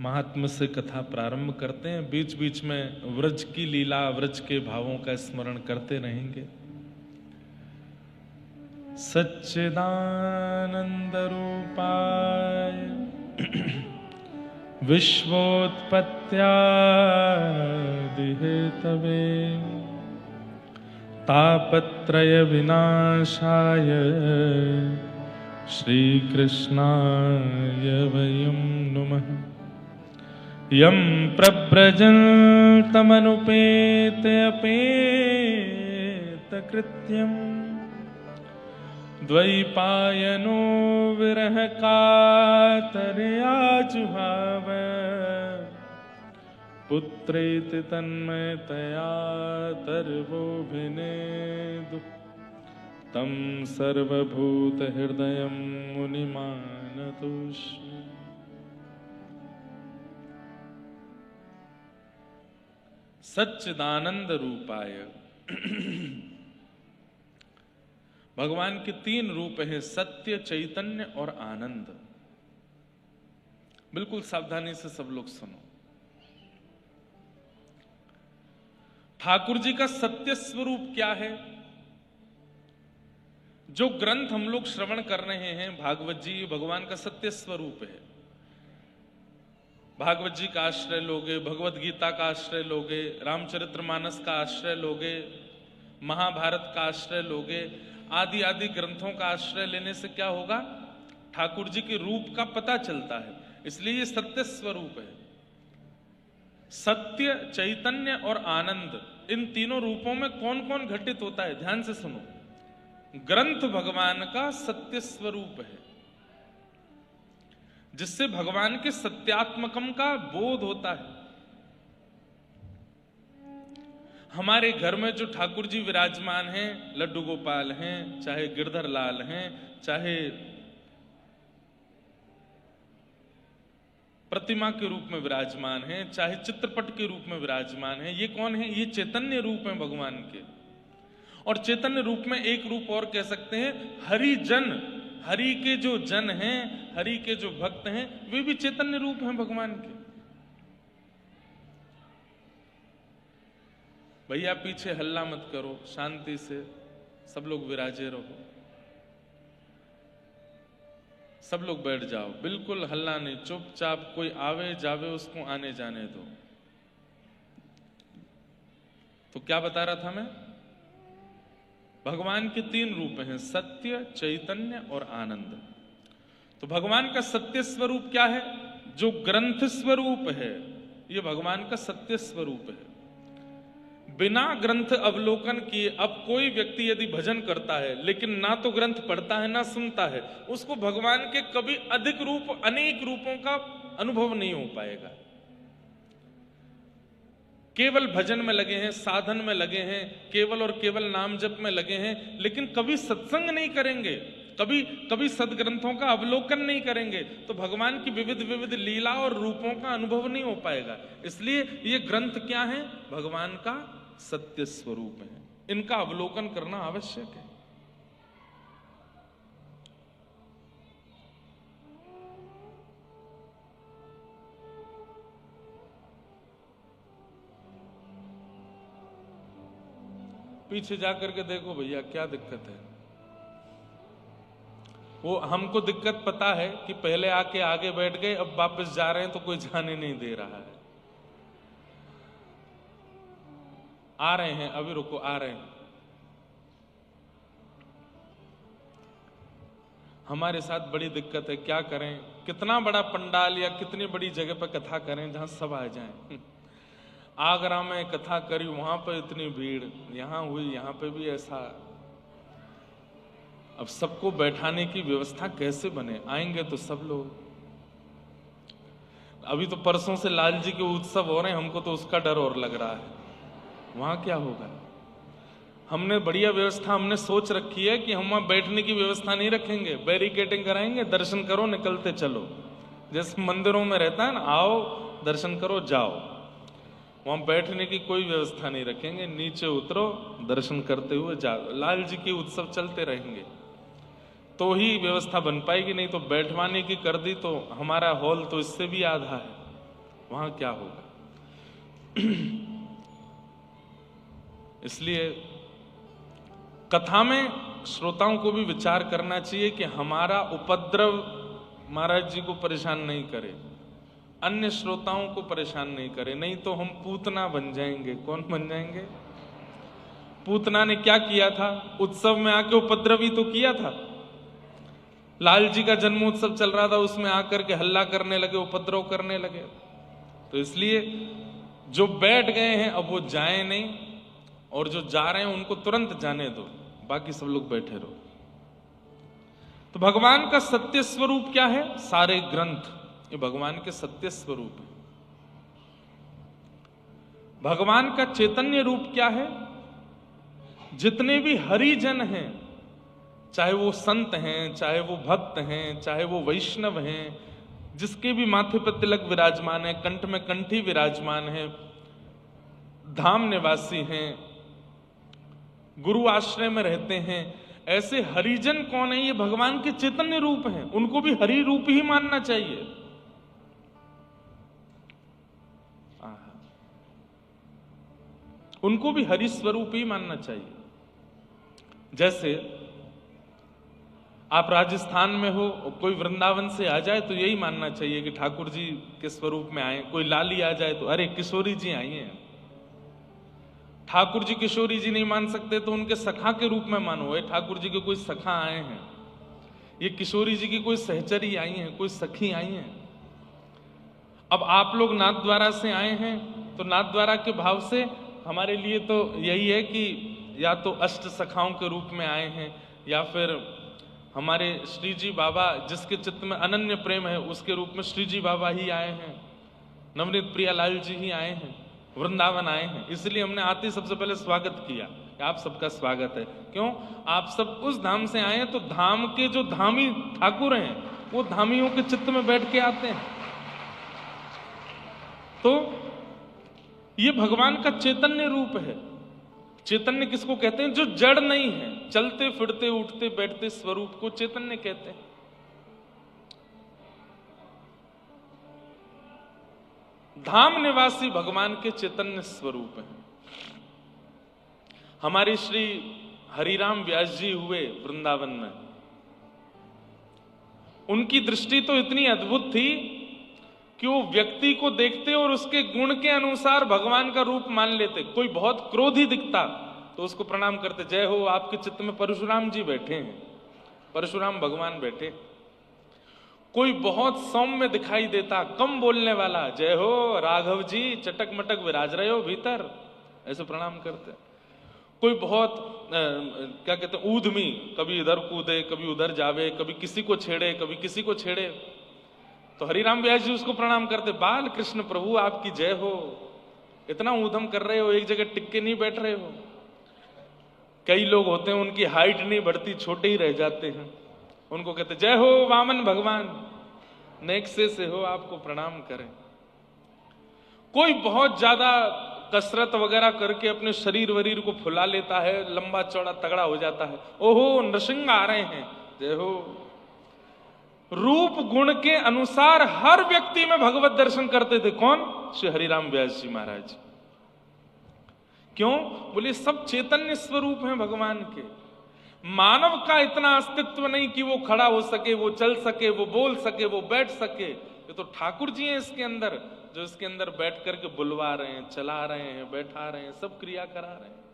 महात्मा से कथा प्रारंभ करते हैं। बीच बीच में व्रज की लीला, व्रज के भावों का स्मरण करते रहेंगे। सच्चिदानंद रूपाय विश्वोत्पत्त्यादि हेतवे तापत्रय विनाशाय श्रीकृष्णाय वयं नुमः। यं प्रव्रजन्तमनुपेतयपेतकृत्यम् द्वैपायनो विरह कातरया जुहाव पुत्रेति तन्मयतया तर्वोऽभिनेदु तं सर्वभूतहृदयं मुनिमानतोऽस्मि। सच्चिदानंद रूपाय। भगवान के 3 रूप हैं, सत्य, चैतन्य और आनंद। बिल्कुल सावधानी से सब लोग सुनो। ठाकुर जी का सत्य स्वरूप क्या है? जो ग्रंथ हम लोग श्रवण कर रहे हैं, भागवत जी, भगवान का सत्य स्वरूप है। भागवत जी का आश्रय लोगे, भगवत गीता का आश्रय लोगे, रामचरितमानस का आश्रय लोगे, महाभारत का आश्रय लोगे, आदि आदि ग्रंथों का आश्रय लेने से क्या होगा? ठाकुर जी के रूप का पता चलता है। इसलिए ये सत्य स्वरूप है। सत्य, चैतन्य और आनंद, इन तीनों रूपों में कौन कौन घटित होता है? ध्यान से सुनो। ग्रंथ भगवान का सत्य स्वरूप है, जिससे भगवान के सत्यात्मकम का बोध होता है। हमारे घर में जो ठाकुर जी विराजमान हैं, लड्डू गोपाल हैं, चाहे गिरधर लाल हैं, चाहे प्रतिमा के रूप में विराजमान हैं, चाहे चित्रपट के रूप में विराजमान हैं। ये कौन है? ये चैतन्य रूप हैं भगवान के। और चैतन्य रूप में एक रूप और कह सकते हैं, हरिजन। हरि के जो जन हैं, हरि के जो भक्त हैं, वे भी चैतन्य रूप हैं भगवान के। भैया पीछे हल्ला मत करो, शांति से सब लोग विराजे रहो, सब लोग बैठ जाओ, बिल्कुल हल्ला नहीं, चुपचाप। कोई आवे जावे उसको आने जाने दो। तो क्या बता रहा था मैं? भगवान के 3 रूप हैं, सत्य, चैतन्य और आनंद। तो भगवान का सत्य स्वरूप क्या है? जो ग्रंथ स्वरूप है, ये भगवान का सत्य स्वरूप है। बिना ग्रंथ अवलोकन किए अब कोई व्यक्ति यदि भजन करता है लेकिन ना तो ग्रंथ पढ़ता है ना सुनता है, उसको भगवान के कभी अधिक रूप, अनेक रूपों का अनुभव नहीं हो पाएगा। केवल भजन में लगे हैं, साधन में लगे हैं, केवल और केवल नाम जप में लगे हैं, लेकिन कभी सत्संग नहीं करेंगे, कभी सदग्रंथों का अवलोकन नहीं करेंगे, तो भगवान की विविध विविध लीला और रूपों का अनुभव नहीं हो पाएगा। इसलिए ये ग्रंथ क्या है? भगवान का सत्य स्वरूप है। इनका अवलोकन करना आवश्यक है। पीछे जाकर के देखो भैया क्या दिक्कत है। वो हमको दिक्कत पता है कि पहले आके आगे बैठ गए, अब वापस जा रहे हैं तो कोई जाने नहीं दे रहा है। आ रहे हैं, अभी रुको, आ रहे हैं। हमारे साथ बड़ी दिक्कत है, क्या करें? कितना बड़ा पंडाल या कितनी बड़ी जगह पर कथा करें जहां सब आ जाएं। आगरा में कथा करी, वहां पर इतनी भीड़, यहां हुई, यहां पे भी ऐसा। अब सबको बैठाने की व्यवस्था कैसे बने? आएंगे तो सब लोग। अभी तो परसों से लाल जी के उत्सव हो रहे हैं, हमको तो उसका डर और लग रहा है, वहां क्या होगा। हमने बढ़िया व्यवस्था हमने सोच रखी है कि हम वहां बैठने की व्यवस्था नहीं रखेंगे, बैरिकेडिंग कराएंगे, दर्शन करो निकलते चलो। जैसे मंदिरों में रहता है ना, आओ दर्शन करो जाओ। वहां बैठने की कोई व्यवस्था नहीं रखेंगे, नीचे उतरो दर्शन करते हुए जाओ। लाल जी के उत्सव चलते रहेंगे तो ही व्यवस्था बन पाएगी, नहीं तो बैठवाने की कर दी तो हमारा हॉल तो इससे भी आधा है, वहां क्या होगा। इसलिए कथा में श्रोताओं को भी विचार करना चाहिए कि हमारा उपद्रव महाराज जी को परेशान नहीं करे, अन्य श्रोताओं को परेशान नहीं करे, नहीं तो हम पूतना बन जाएंगे। कौन बन जाएंगे? पूतना ने क्या किया था? उत्सव में आके उपद्रव ही तो किया था। लाल जी का जन्मोत्सव चल रहा था, उसमें आकर के हल्ला करने लगे, उपद्रव करने लगे। तो इसलिए जो बैठ गए हैं अब वो जाए नहीं, और जो जा रहे हैं उनको तुरंत जाने दो, बाकी सब लोग बैठे रहो। तो भगवान का सत्य स्वरूप क्या है? सारे ग्रंथ ये भगवान के सत्य स्वरूप है। भगवान का चैतन्य रूप क्या है? जितने भी हरिजन हैं, चाहे वो संत हैं, चाहे वो भक्त हैं, चाहे वो वैष्णव हैं, जिसके भी माथे पर तिलक विराजमान है, कंठ में कंठी विराजमान है, धाम निवासी हैं, गुरु आश्रय में रहते हैं, ऐसे हरिजन कौन है? ये भगवान के चैतन्य रूप हैं। उनको भी हरि रूप ही मानना चाहिए। उनको भी हरि स्वरूप ही मानना चाहिए। जैसे आप राजस्थान में हो और कोई वृंदावन से आ जाए तो यही मानना चाहिए कि ठाकुर जी के स्वरूप में आए। कोई लाली आ जाए तो अरे किशोरी जी आई हैं। ठाकुर जी किशोरी जी नहीं मान सकते तो उनके सखा के रूप में मानो, है ठाकुर जी के कोई सखा आए हैं, ये किशोरी जी की कोई सहचरी आई हैं, कोई सखी आई हैं। अब आप लोग नाथद्वारा से आए हैं तो नाथद्वारा के भाव से हमारे लिए तो यही है कि या तो अष्ट सखाओं के रूप में आए हैं, या फिर हमारे श्री जी बाबा जिसके चित्त में अनन्य प्रेम है उसके रूप में श्री जी बाबा ही आए हैं, नवनीत प्रियालाल जी ही आए हैं, वृंदावन आए हैं। इसलिए हमने आते सबसे पहले स्वागत किया, आप सबका स्वागत है। क्यों? आप सब उस धाम से आए हैं, तो धाम के जो धामी ठाकुर हैं वो धामियों के चित्त में बैठ के आते हैं। तो ये भगवान का चैतन्य रूप है। चैतन्य किसको कहते हैं? जो जड़ नहीं है, चलते फिरते उठते बैठते स्वरूप को चैतन्य कहते हैं। धाम निवासी भगवान के चैतन्य स्वरूप हैं। हमारे श्री हरिराम व्यास जी हुए वृंदावन में, उनकी दृष्टि तो इतनी अद्भुत थी कि वो व्यक्ति को देखते और उसके गुण के अनुसार भगवान का रूप मान लेते। कोई बहुत क्रोधी दिखता तो उसको प्रणाम करते, जय हो आपके चित्त में परशुराम जी बैठे हैं, परशुराम भगवान बैठे। कोई बहुत सौम्य दिखाई देता, कम बोलने वाला, जय हो राघव जी चटक मटक विराज रहे हो भीतर, ऐसे प्रणाम करते। कोई बहुत क्या कहते हैं ऊधमी, कभी इधर कूदे कभी उधर जावे, कभी किसी को छेड़े कभी किसी को छेड़े, तो हरिराम व्यास जी उसको प्रणाम करते, बाल कृष्ण प्रभु आपकी जय हो, इतना ऊधम कर रहे हो, एक जगह टिक के नहीं बैठ रहे हो। कई लोग होते हैं उनकी हाइट नहीं बढ़ती, छोटे ही रह जाते हैं, उनको कहते जय हो वामन भगवान, नेक्से से हो, आपको प्रणाम करें। कोई बहुत ज्यादा कसरत वगैरह करके अपने शरीर वरीर को फुला लेता है, लंबा चौड़ा तगड़ा हो जाता है, ओहो नृसिंह आ रहे हैं, जय हो। रूप गुण के अनुसार हर व्यक्ति में भगवत दर्शन करते थे। कौन? श्री हरिराम व्यास जी महाराज। क्यों? बोले सब चैतन्य स्वरूप हैं भगवान के। मानव का इतना अस्तित्व नहीं कि वो खड़ा हो सके, वो चल सके, वो बोल सके, वो बैठ सके। ये तो ठाकुर जी हैं इसके अंदर, जो इसके अंदर बैठ करके बुलवा रहे हैं, चला रहे हैं, बैठा रहे हैं, सब क्रिया करा रहे हैं।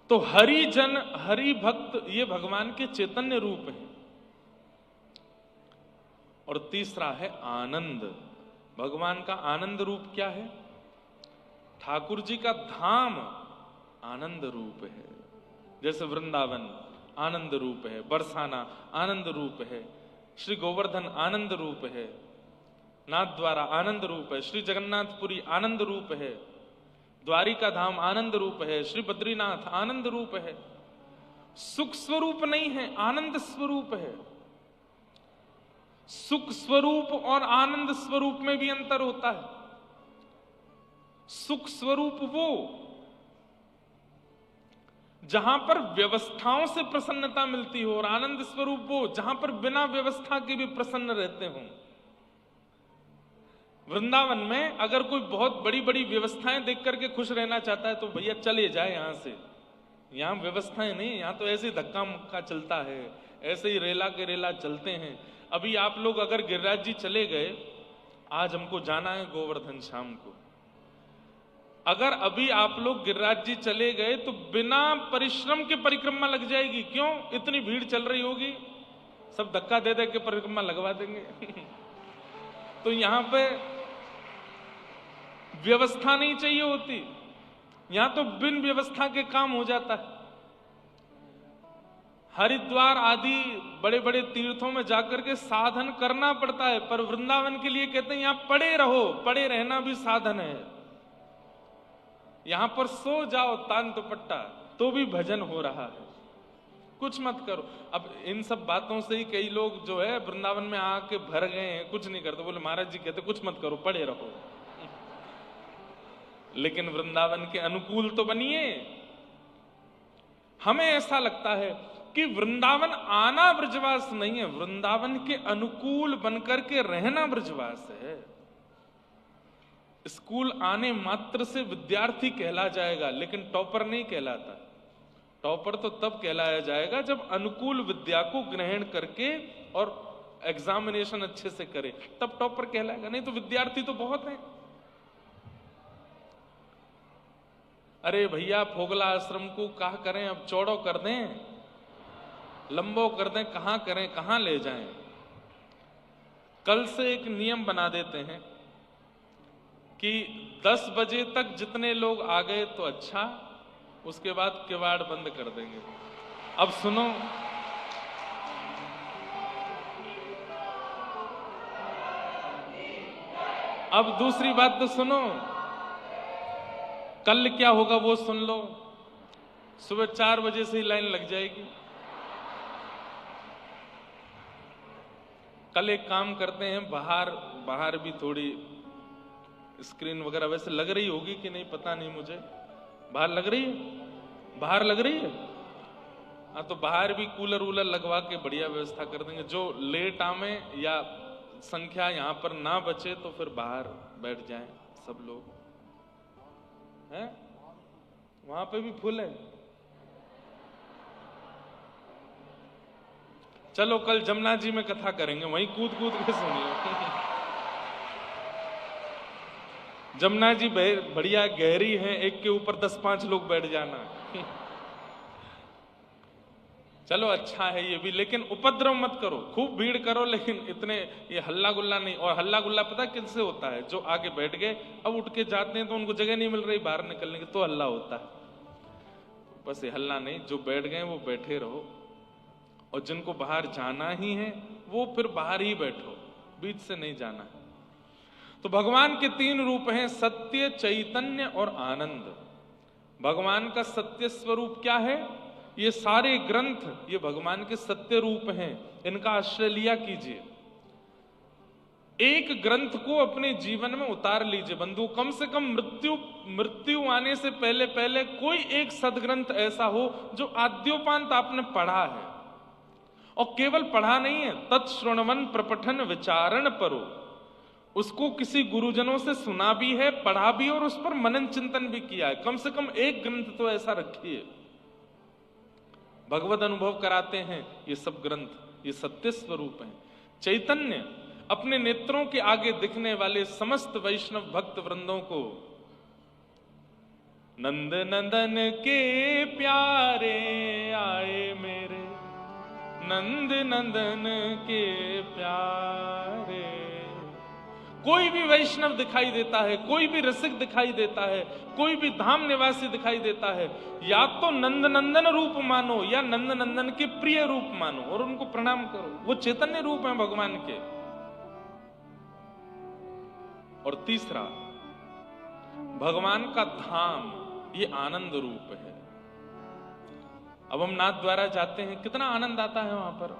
तो हरि जन हरि भक्त ये भगवान के चैतन्य रूप है। और तीसरा है आनंद। भगवान का आनंद रूप क्या है? ठाकुर जी का धाम आनंद रूप है। जैसे वृंदावन आनंद रूप है, बरसाना आनंद रूप है, श्री गोवर्धन आनंद रूप है, नाथ द्वारा आनंद रूप है, श्री जगन्नाथपुरी आनंद रूप है, द्वारिका धाम आनंद रूप है, श्री बद्रीनाथ आनंद रूप है। सुख स्वरूप नहीं है, आनंद स्वरूप है। सुख स्वरूप और आनंद स्वरूप में भी अंतर होता है। सुख स्वरूप वो जहां पर व्यवस्थाओं से प्रसन्नता मिलती हो, और आनंद स्वरूप वो जहां पर बिना व्यवस्था के भी प्रसन्न रहते हो। वृंदावन में अगर कोई बहुत बड़ी बड़ी व्यवस्थाएं देख करके खुश रहना चाहता है तो भैया चले जाए यहां से। यहां व्यवस्थाएं नहीं, यहां तो ऐसे धक्का मुक्का चलता है, ऐसे ही रेला के रेला चलते हैं। अभी आप लोग अगर गिरिराज जी चले गए, आज हमको जाना है गोवर्धन शाम को, अगर अभी आप लोग गिरिराज जी चले गए तो बिना परिश्रम के परिक्रमा लग जाएगी। क्यों? इतनी भीड़ चल रही होगी, सब धक्का दे दे के परिक्रमा लगवा देंगे। तो यहां पे व्यवस्था नहीं चाहिए होती, यहां तो बिन व्यवस्था के काम हो जाता है। हरिद्वार आदि बड़े बड़े तीर्थों में जाकर के साधन करना पड़ता है, पर वृंदावन के लिए कहते हैं यहां पड़े रहो, पड़े रहना भी साधन है। यहां पर सो जाओ तान दुपट्टा तो भी भजन हो रहा है, कुछ मत करो। अब इन सब बातों से ही कई लोग जो है वृंदावन में आके भर गए हैं, कुछ नहीं करते। बोले महाराज जी कहते कुछ मत करो, पड़े रहो। लेकिन वृंदावन के अनुकूल तो बनिए। हमें ऐसा लगता है कि वृंदावन आना ब्रजवास नहीं है, वृंदावन के अनुकूल बनकर के रहना ब्रजवास है। स्कूल आने मात्र से विद्यार्थी कहला जाएगा, लेकिन टॉपर नहीं कहलाता। टॉपर तो तब कहलाया जाएगा जब अनुकूल विद्या को ग्रहण करके और एग्जामिनेशन अच्छे से करे, तब टॉपर कहलाएगा। नहीं तो विद्यार्थी तो बहुत हैं। अरे भैया फोगला आश्रम को कहा करें, अब चौड़ो कर दें, लंबो कर दें, कहां करें, कहां ले जाएं। कल से एक नियम बना देते हैं कि 10 बजे तक जितने लोग आ गए तो अच्छा, उसके बाद किवाड़ बंद कर देंगे। अब सुनो, अब दूसरी बात तो सुनो, कल क्या होगा वो सुन लो। सुबह 4 बजे से ही लाइन लग जाएगी। कल एक काम करते हैं, बाहर भी थोड़ी स्क्रीन वगैरह वैसे लग रही होगी कि नहीं पता नहीं मुझे, बाहर लग रही है, बाहर लग रही है। हाँ, तो बाहर भी कूलर वूलर लगवा के बढ़िया व्यवस्था कर देंगे। जो लेट आवे या संख्या यहाँ पर ना बचे तो फिर बाहर बैठ जाएं सब लोग, हैं? वहां पे भी फुल है। चलो कल जमुना जी में कथा करेंगे, वहीं कूद कूद के सुनिए। जमुना जी बढ़िया गहरी है, एक के ऊपर 10-5 लोग बैठ जाना। चलो अच्छा है ये भी, लेकिन उपद्रव मत करो, खूब भीड़ करो, लेकिन इतने ये हल्ला गुल्ला नहीं। और हल्ला गुल्ला पता किससे होता है? जो आगे बैठ गए अब उठ के जाते हैं तो उनको जगह नहीं मिल रही बाहर निकलने की, तो हल्ला होता है। बस ये हल्ला नहीं, जो बैठ गए वो बैठे रहो, और जिनको बाहर जाना ही है वो फिर बाहर ही बैठो, बीच से नहीं जाना है। तो भगवान के 3 रूप हैं, सत्य, चैतन्य और आनंद। भगवान का सत्य स्वरूप क्या है? ये सारे ग्रंथ ये भगवान के सत्य रूप हैं, इनका आश्रय लिया कीजिए। एक ग्रंथ को अपने जीवन में उतार लीजिए बंधु। कम से कम मृत्यु आने से पहले पहले कोई एक सदग्रंथ ऐसा हो जो आद्योपांत आपने पढ़ा है, और केवल पढ़ा नहीं है, तत्श्रवण प्रपठन विचारण परो, उसको किसी गुरुजनों से सुना भी है, पढ़ा भी और उस पर मनन चिंतन भी किया है। कम से कम एक ग्रंथ तो ऐसा रखिए। भगवद अनुभव कराते हैं ये सब ग्रंथ, ये सत्य स्वरूप हैं। चैतन्य अपने नेत्रों के आगे दिखने वाले समस्त वैष्णव भक्त वृंदों को नंद नंदन के प्यारे आए मेरे, नंद नंदन के प्यारे। कोई भी वैष्णव दिखाई देता है, कोई भी रसिक दिखाई देता है, कोई भी धाम निवासी दिखाई देता है, या तो नंद नंदन रूप मानो या नंद नंदन के प्रिय रूप मानो और उनको प्रणाम करो। वो चैतन्य रूप है भगवान के। और तीसरा, भगवान का धाम ये आनंद रूप है। अब हम नाथ द्वारा जाते हैं, कितना आनंद आता है वहां पर।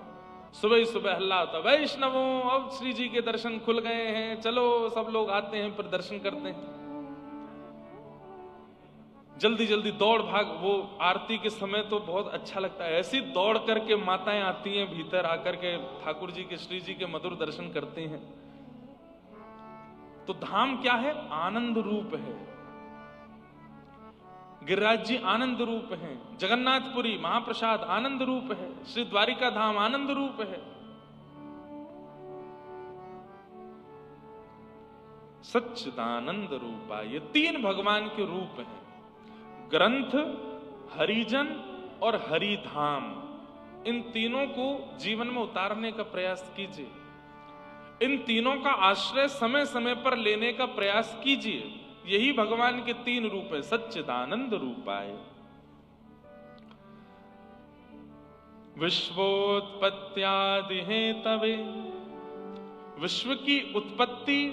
सुबह ही सुबह हल्ला होता, वैष्णवों अब श्री जी के दर्शन खुल गए हैं, चलो सब लोग आते हैं फिर दर्शन करते हैं। जल्दी जल्दी दौड़ भाग। वो आरती के समय तो बहुत अच्छा लगता है, ऐसी दौड़ करके माताएं आती हैं भीतर, आकर के ठाकुर जी के, श्री जी के मधुर दर्शन करती हैं। तो धाम क्या है? आनंद रूप है। गिरिराज जी आनंद रूप हैं, जगन्नाथपुरी महाप्रसाद आनंद रूप है, श्री द्वारिका धाम आनंद रूप है। सच्चिदानंद रूपा, ये 3 भगवान के रूप हैं। ग्रंथ, हरिजन और हरिधाम, इन तीनों को जीवन में उतारने का प्रयास कीजिए। इन तीनों का आश्रय समय समय पर लेने का प्रयास कीजिए। यही भगवान के 3 रूप है, सच्चिदानंद रूपाय। विश्वोत्पत्त्यादि हेतवे, विश्व की उत्पत्ति,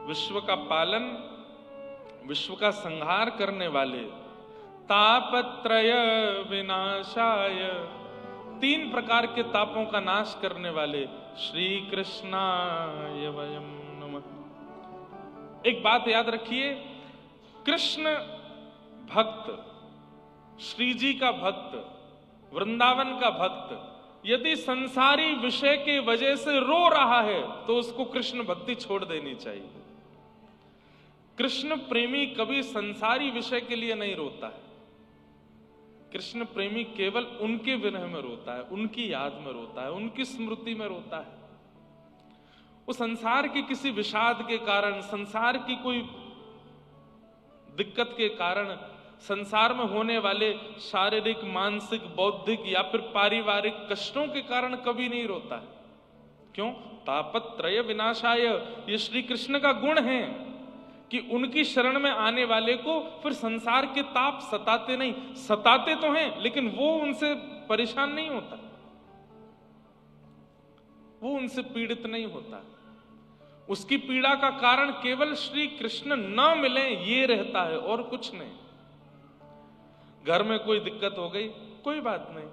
विश्व का पालन, विश्व का संहार करने वाले, तापत्रय विनाशाय, 3 प्रकार के तापों का नाश करने वाले श्री कृष्णाय वयम् नमः। एक बात याद रखिए, कृष्ण भक्त, श्री जी का भक्त, वृंदावन का भक्त यदि संसारी विषय के वजह से रो रहा है तो उसको कृष्ण भक्ति छोड़ देनी चाहिए। कृष्ण प्रेमी कभी संसारी विषय के लिए नहीं रोता है। कृष्ण प्रेमी केवल उनके विरह में रोता है, उनकी याद में रोता है, उनकी स्मृति में रोता है। वो संसार के किसी विषाद के कारण, संसार की कोई दिक्कत के कारण, संसार में होने वाले शारीरिक, मानसिक, बौद्धिक या फिर पारिवारिक कष्टों के कारण कभी नहीं रोता है। क्यों? तापत्रय विनाशाय, ये श्री कृष्ण का गुण है कि उनकी शरण में आने वाले को फिर संसार के ताप सताते नहीं। सताते तो हैं लेकिन वो उनसे परेशान नहीं होता, वो उनसे पीड़ित नहीं होता। उसकी पीड़ा का कारण केवल श्री कृष्ण न मिले ये रहता है और कुछ नहीं। घर में कोई दिक्कत हो गई, कोई बात नहीं,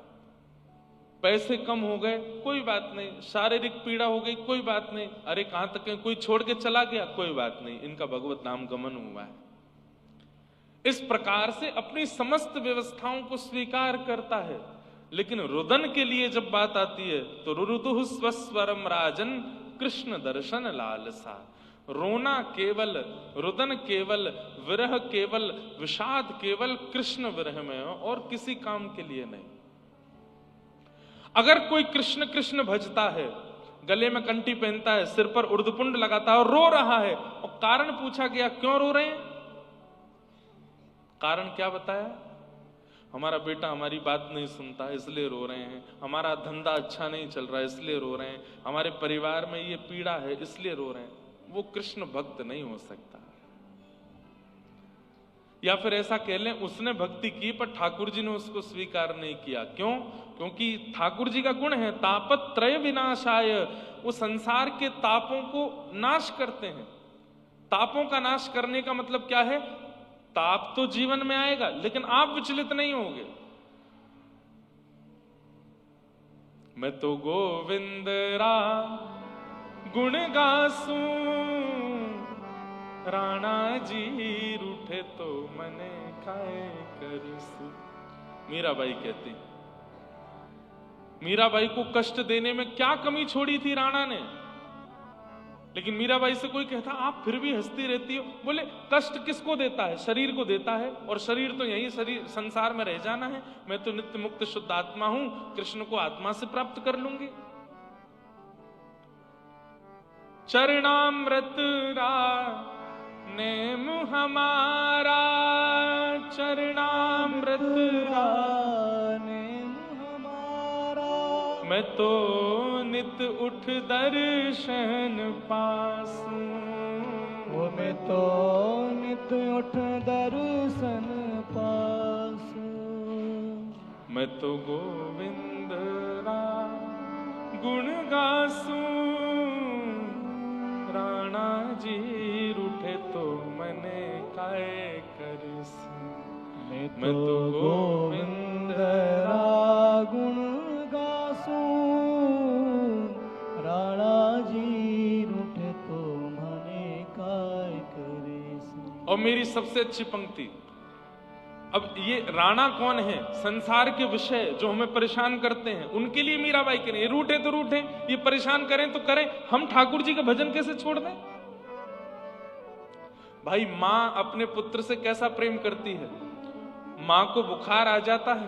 पैसे कम हो गए कोई बात नहीं, शारीरिक पीड़ा हो गई कोई बात नहीं, अरे कहां तक है, कोई छोड़ के चला गया कोई बात नहीं, इनका भगवत नाम गमन हुआ है। इस प्रकार से अपनी समस्त व्यवस्थाओं को स्वीकार करता है। लेकिन रुदन के लिए जब बात आती है तो रुरुदुः स्वस्वरम राजन कृष्ण दर्शन लालसा। रोना केवल, रुदन केवल, विरह केवल, विषाद केवल कृष्ण विरह में हो और किसी काम के लिए नहीं। अगर कोई कृष्ण कृष्ण भजता है, गले में कंठी पहनता है, सिर पर उर्दपुंड लगाता है और रो रहा है, और कारण पूछा गया क्यों रो रहे हैं, कारण क्या बताया, हमारा बेटा हमारी बात नहीं सुनता इसलिए रो रहे हैं, हमारा धंधा अच्छा नहीं चल रहा है इसलिए रो रहे हैं, हमारे परिवार में ये पीड़ा है इसलिए रो रहे हैं, वो कृष्ण भक्त नहीं हो सकता। या फिर ऐसा कह लें उसने भक्ति की पर ठाकुर जी ने उसको स्वीकार नहीं किया। क्यों? क्योंकि ठाकुर जी का गुण है तापत्रय विनाशाय, वो संसार के तापों को नाश करते हैं। तापों का नाश करने का मतलब क्या है? ताप तो जीवन में आएगा लेकिन आप विचलित नहीं होगे। मैं तो गोविंद रा गुण गासू, राणा जी रूठे तो मने खाए करिसु। मीराबाई कहती, मीराबाई को कष्ट देने में क्या कमी छोड़ी थी राणा ने? लेकिन मीराबाई से कोई कहता आप फिर भी हंसती रहती हो। बोले कष्ट किसको देता है? शरीर को देता है, और शरीर तो यही शरीर संसार में रह जाना है। मैं तो नित्य मुक्त शुद्ध आत्मा हूं, कृष्ण को आत्मा से प्राप्त कर लूंगी। चरणामृत रा नेम हमारा, चरणामृत रा नेम हमारा, मैं तो नित उठ दर्शन पासूं। वो मैं तो नित उठ दर्शन पासूं। मैं तो गोविंद रा गुण गासूं, राणा जी रूठे तो मने काए करिसु। मैं तो गोविंद रा गुण गासूं, राणा जी रूठे तो मने काय करिसु। और मेरी सबसे अच्छी पंक्ति, अब ये राणा कौन है? संसार के विषय जो हमें परेशान करते हैं उनके लिए मीराबाई करें। ये रूठे तो रूठे, ये परेशान करें तो करें, हम ठाकुर जी का भजन कैसे छोड़ दें? भाई मां अपने पुत्र से कैसा प्रेम करती है। मां को बुखार आ जाता है,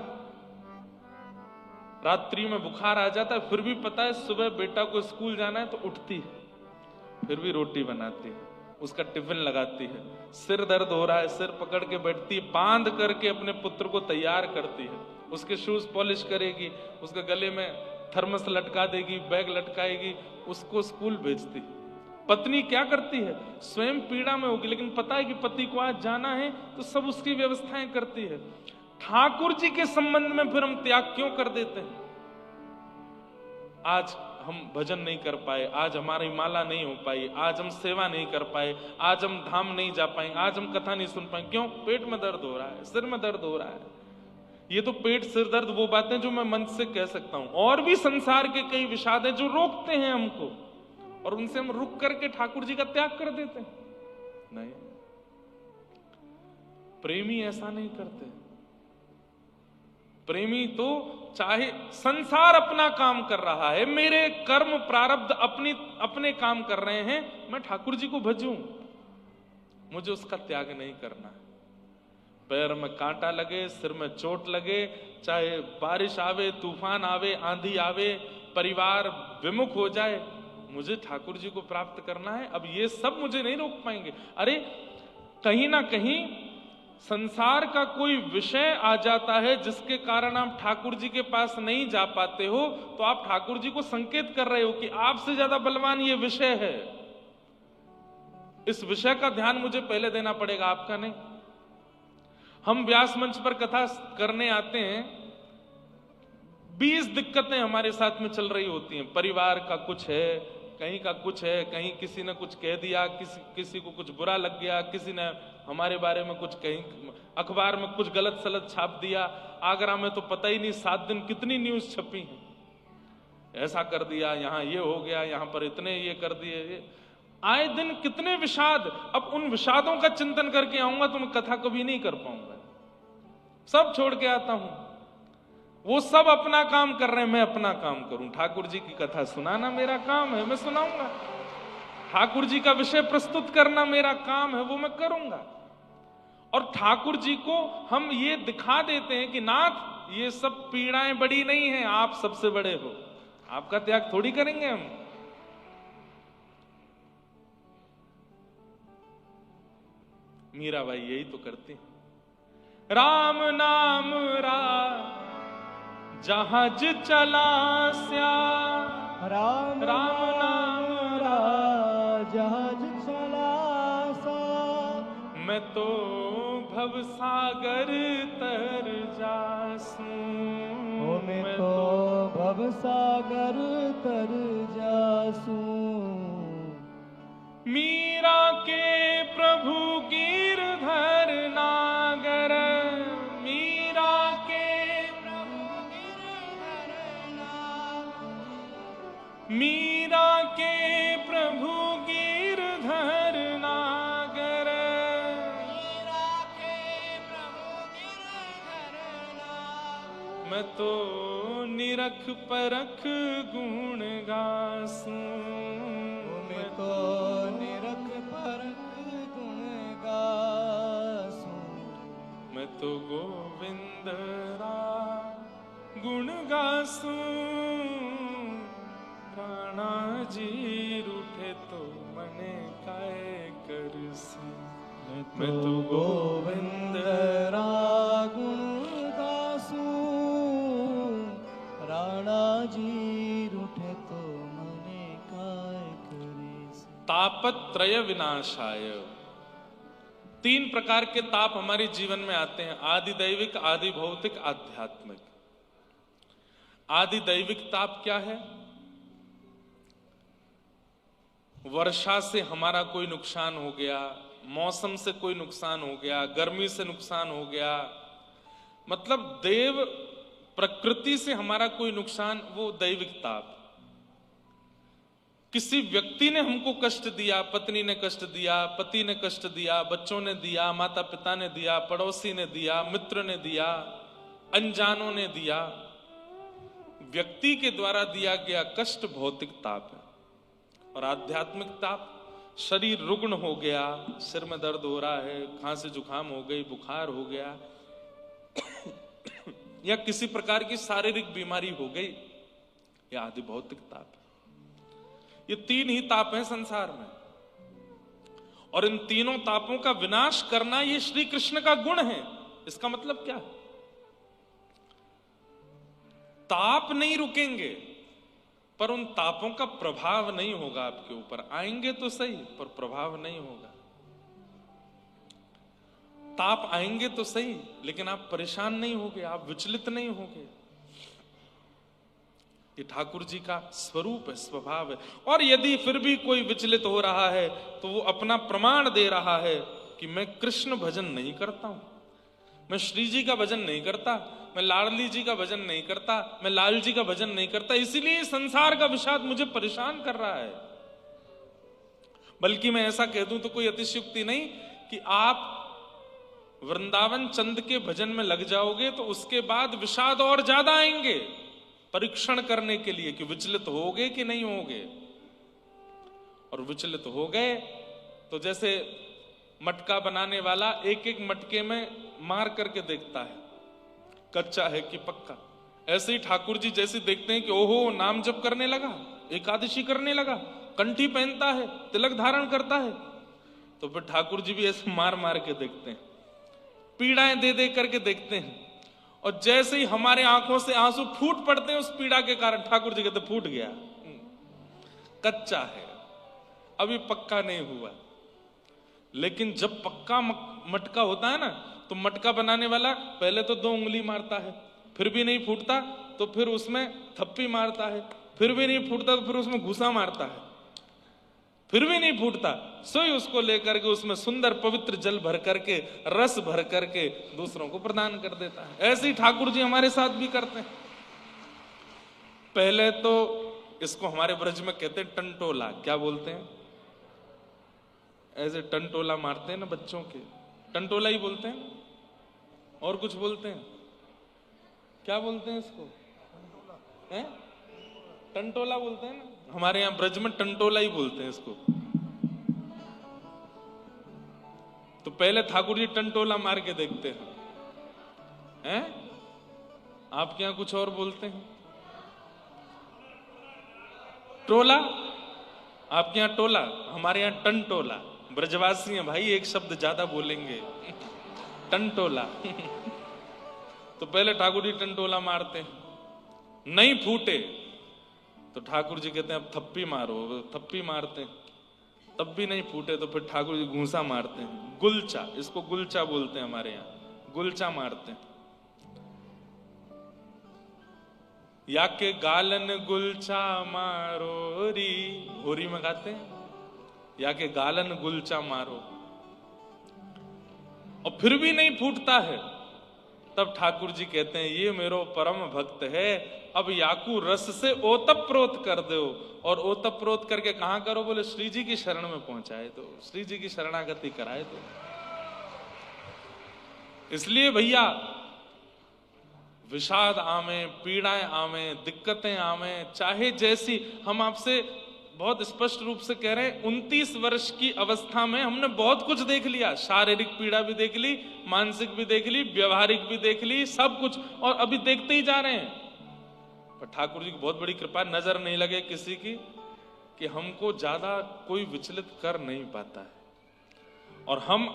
रात्रि में बुखार आ जाता है, फिर भी पता है सुबह बेटा को स्कूल जाना है तो उठती है, फिर भी रोटी बनाती है, उसका टिफिन लगाती है। सिर दर्द हो रहा है, सिर पकड़ के बैठती है, बांध करके अपने पुत्र को तैयार करती है, उसके शूज पॉलिश करेगी, उसके गले में थर्मस लटका देगी, बैग लटकाएगी, उसको स्कूल भेजती। पत्नी क्या करती है? स्वयं पीड़ा में होगी लेकिन पता है कि पति को आज जाना है तो सब उसकी व्यवस्थाएं करती है। ठाकुर जी के संबंध में फिर हम त्याग क्यों कर देते हैं? आज हम भजन नहीं कर पाए, आज हमारी माला नहीं हो पाई, आज हम सेवा नहीं कर पाए, आज हम धाम नहीं जा पाए, आज हम कथा नहीं सुन पाए। क्यों? पेट में दर्द हो रहा है, सिर में दर्द हो रहा है। ये तो पेट सिर दर्द वो बातें जो मैं मन से कह सकता हूं। और भी संसार के कई विषाद हैं जो रोकते हैं हमको, और उनसे हम रुक करके ठाकुर जी का त्याग कर देते हैं। नहीं, प्रेमी ऐसा नहीं करते। प्रेमी तो चाहे संसार अपना काम कर रहा है, मेरे कर्म प्रारब्ध अपने काम कर रहे हैं, मैं ठाकुर जी को भजूं, मुझे उसका त्याग नहीं करना। पैर में कांटा लगे, सिर में चोट लगे, चाहे बारिश आवे, तूफान आवे, आंधी आवे, परिवार विमुख हो जाए, मुझे ठाकुर जी को प्राप्त करना है। अब ये सब मुझे नहीं रोक पाएंगे। अरे कहीं ना कहीं संसार का कोई विषय आ जाता है जिसके कारण आप ठाकुर जी के पास नहीं जा पाते हो, तो आप ठाकुर जी को संकेत कर रहे हो कि आपसे ज्यादा बलवान ये विषय है, इस विषय का ध्यान मुझे पहले देना पड़ेगा, आपका नहीं। हम व्यास मंच पर कथा करने आते हैं, 20 दिक्कतें हमारे साथ में चल रही होती हैं। परिवार का कुछ है, कहीं का कुछ है, कहीं किसी ने कुछ कह दिया, किसी को कुछ बुरा लग गया, किसी ने हमारे बारे में कुछ, कहीं अखबार में कुछ गलत सलत छाप दिया। आगरा में तो पता ही नहीं 7 दिन कितनी न्यूज छपी है। ऐसा कर दिया, यहाँ ये हो गया, यहाँ पर इतने ये कर दिए। आए दिन कितने विषाद। अब उन विषादों का चिंतन करके आऊंगा तो मैं कथा कभी नहीं कर पाऊंगा। सब छोड़ के आता हूं, वो सब अपना काम कर रहे हैं, मैं अपना काम करूं। ठाकुर जी की कथा सुनाना मेरा काम है, मैं सुनाऊंगा। ठाकुर जी का विषय प्रस्तुत करना मेरा काम है, वो मैं करूंगा। और ठाकुर जी को हम ये दिखा देते हैं कि नाथ ये सब पीड़ाएं बड़ी नहीं हैं, आप सबसे बड़े हो, आपका त्याग थोड़ी करेंगे हम। मीराबाई यही तो करती है। राम नाम रा जहाज चला स्या, राम नाम रा जहाज चला सा, मैं तो भव सागर तर जासूं, मैं तो भव सागर तर जासूं। मीरा के प्रभु गिरधर नागर, मीरा के प्रभु गिरधर नागर, मीरा के प्रभु गिरधर नागर, मीरा के प्रभु गिरधर नागर, मैं तो निरख परख गुण गासूं, मैं तो निरख परख गुण गासूं, मैं तो गोविंद रा गुण गासूं। राणा जी रूठे तो मने काय करसी, मैं तो गोविंद रा गुण गासूं, राणा जी रूठे तो मने काय करेसी। तापत्रय विनाशाय। 3 प्रकार के ताप हमारे जीवन में आते हैं, आदि दैविक, आदि भौतिक, आध्यात्मिक। आदि दैविक ताप क्या है? वर्षा से हमारा कोई नुकसान हो गया, मौसम से कोई नुकसान हो गया, गर्मी से नुकसान हो गया, मतलब देव प्रकृति से हमारा कोई नुकसान, वो दैविक ताप। किसी व्यक्ति ने हमको कष्ट दिया, पत्नी ने कष्ट दिया, पति ने कष्ट दिया, बच्चों ने दिया, माता पिता ने दिया, पड़ोसी ने दिया, मित्र ने दिया, अनजानों ने दिया, व्यक्ति के द्वारा दिया गया कष्ट भौतिक ताप है। और आध्यात्मिक ताप, शरीर रुग्ण हो गया, सिर में दर्द हो रहा है, खांसी जुकाम हो गई, बुखार हो गया, या किसी प्रकार की शारीरिक बीमारी हो गई, यह आदि भौतिक ताप है। ये 3 ही ताप हैं संसार में, और इन तीनों तापों का विनाश करना ये श्री कृष्ण का गुण है। इसका मतलब क्या है? ताप नहीं रुकेंगे, पर उन तापों का प्रभाव नहीं होगा आपके ऊपर। आएंगे तो सही, पर प्रभाव नहीं होगा। ताप आएंगे तो सही, लेकिन आप परेशान नहीं होगे, आप विचलित नहीं होगे। ये ठाकुर जी का स्वरूप है, स्वभाव है। और यदि फिर भी कोई विचलित हो रहा है तो वो अपना प्रमाण दे रहा है कि मैं कृष्ण भजन नहीं करता हूं, मैं श्री जी का भजन नहीं करता, मैं लाडली जी का भजन नहीं करता, मैं लाल जी का भजन नहीं करता, इसीलिए संसार का विषाद मुझे परेशान कर रहा है। बल्कि मैं ऐसा कह दूं तो कोई अतिशयोक्ति नहीं कि आप वृंदावन चंद के भजन में लग जाओगे तो उसके बाद विषाद और ज्यादा आएंगे, परीक्षण करने के लिए कि विचलित होगे कि नहीं होगे। और विचलित हो गए तो जैसे मटका बनाने वाला एक एक मटके में मार करके देखता है कच्चा है कि पक्का, ऐसे ही ठाकुर जी जैसे देखते हैं कि ओहो नाम जप करने लगा, एकादशी करने लगा, कंठी पहनता है, तिलक धारण करता है, तो फिर ठाकुर जी भी ऐसे मार मार के देखते हैं, पीड़ाएं दे दे करके देखते हैं। और जैसे ही हमारे आंखों से आंसू फूट पड़ते हैं उस पीड़ा के कारण, ठाकुर जी कहते फूट गया, कच्चा है, अभी पक्का नहीं हुआ। लेकिन जब पक्का मटका होता है ना, तो मटका बनाने वाला पहले तो 2 उंगली मारता है, फिर भी नहीं फूटता तो फिर उसमें थप्पी मारता है, फिर भी नहीं फूटता तो फिर उसमें घुसा मारता है, फिर भी नहीं फूटता, सोई उसको लेकर के उसमें सुंदर पवित्र जल भर करके, रस भर करके दूसरों को प्रदान कर देता है। ऐसे ही ठाकुर जी हमारे साथ भी करते हैं। पहले तो इसको हमारे ब्रज में कहते हैं टंटोला। क्या बोलते हैं? ऐसे टंटोला मारते हैं ना बच्चों के, टंटोला ही बोलते हैं। और कुछ बोलते हैं? क्या बोलते हैं इसको? हैं? टंटोला बोलते हैं ना, हमारे यहां ब्रज में टंटोला ही बोलते हैं इसको। तो पहले ठाकुर जी टंटोला मार के देखते हैं। आपके यहां कुछ और बोलते हैं? टोला? आपके यहां टोला, हमारे यहां टंटोला। ब्रजवासी हैं भाई, एक शब्द ज्यादा बोलेंगे, टंटोला। तो पहले ठाकुर जी टंटोला मारते हैं, नहीं फूटे तो ठाकुर जी कहते हैं अब थप्पी मारो। थप्पी मारते हैं, तब भी नहीं फूटे तो फिर ठाकुर जी घूंसा मारते हैं, गुलचा, इसको गुलचा बोलते हैं हमारे यहां, गुलचा मारते हैं। या के गालन गुलचा मारो री, होरी में गाते हैं, या के गालन गुलचा मारो, और फिर भी नहीं फूटता है, तब ठाकुर जी कहते हैं ये मेरो परम भक्त है, अब याकू रस से ओतप्रोत कर दो। और ओतप्रोत करके कहां करो? बोले श्री जी की शरण में पहुंचाए तो, श्री जी की शरणागति कराए तो। इसलिए भैया विषाद आवे, पीड़ाएं आवे, दिक्कतें आवे, चाहे जैसी, हम आपसे बहुत स्पष्ट रूप से कह रहे हैं, 29 वर्ष की अवस्था में हमने बहुत कुछ देख लिया। शारीरिक पीड़ा भी देख ली, मानसिक भी देख ली, व्यवहारिक भी देख ली, सब कुछ, और अभी देखते ही जा रहे हैं। पर ठाकुर जी की बहुत बड़ी कृपा, नजर नहीं लगे किसी की कि हमको ज्यादा कोई विचलित कर नहीं पाता है। और हम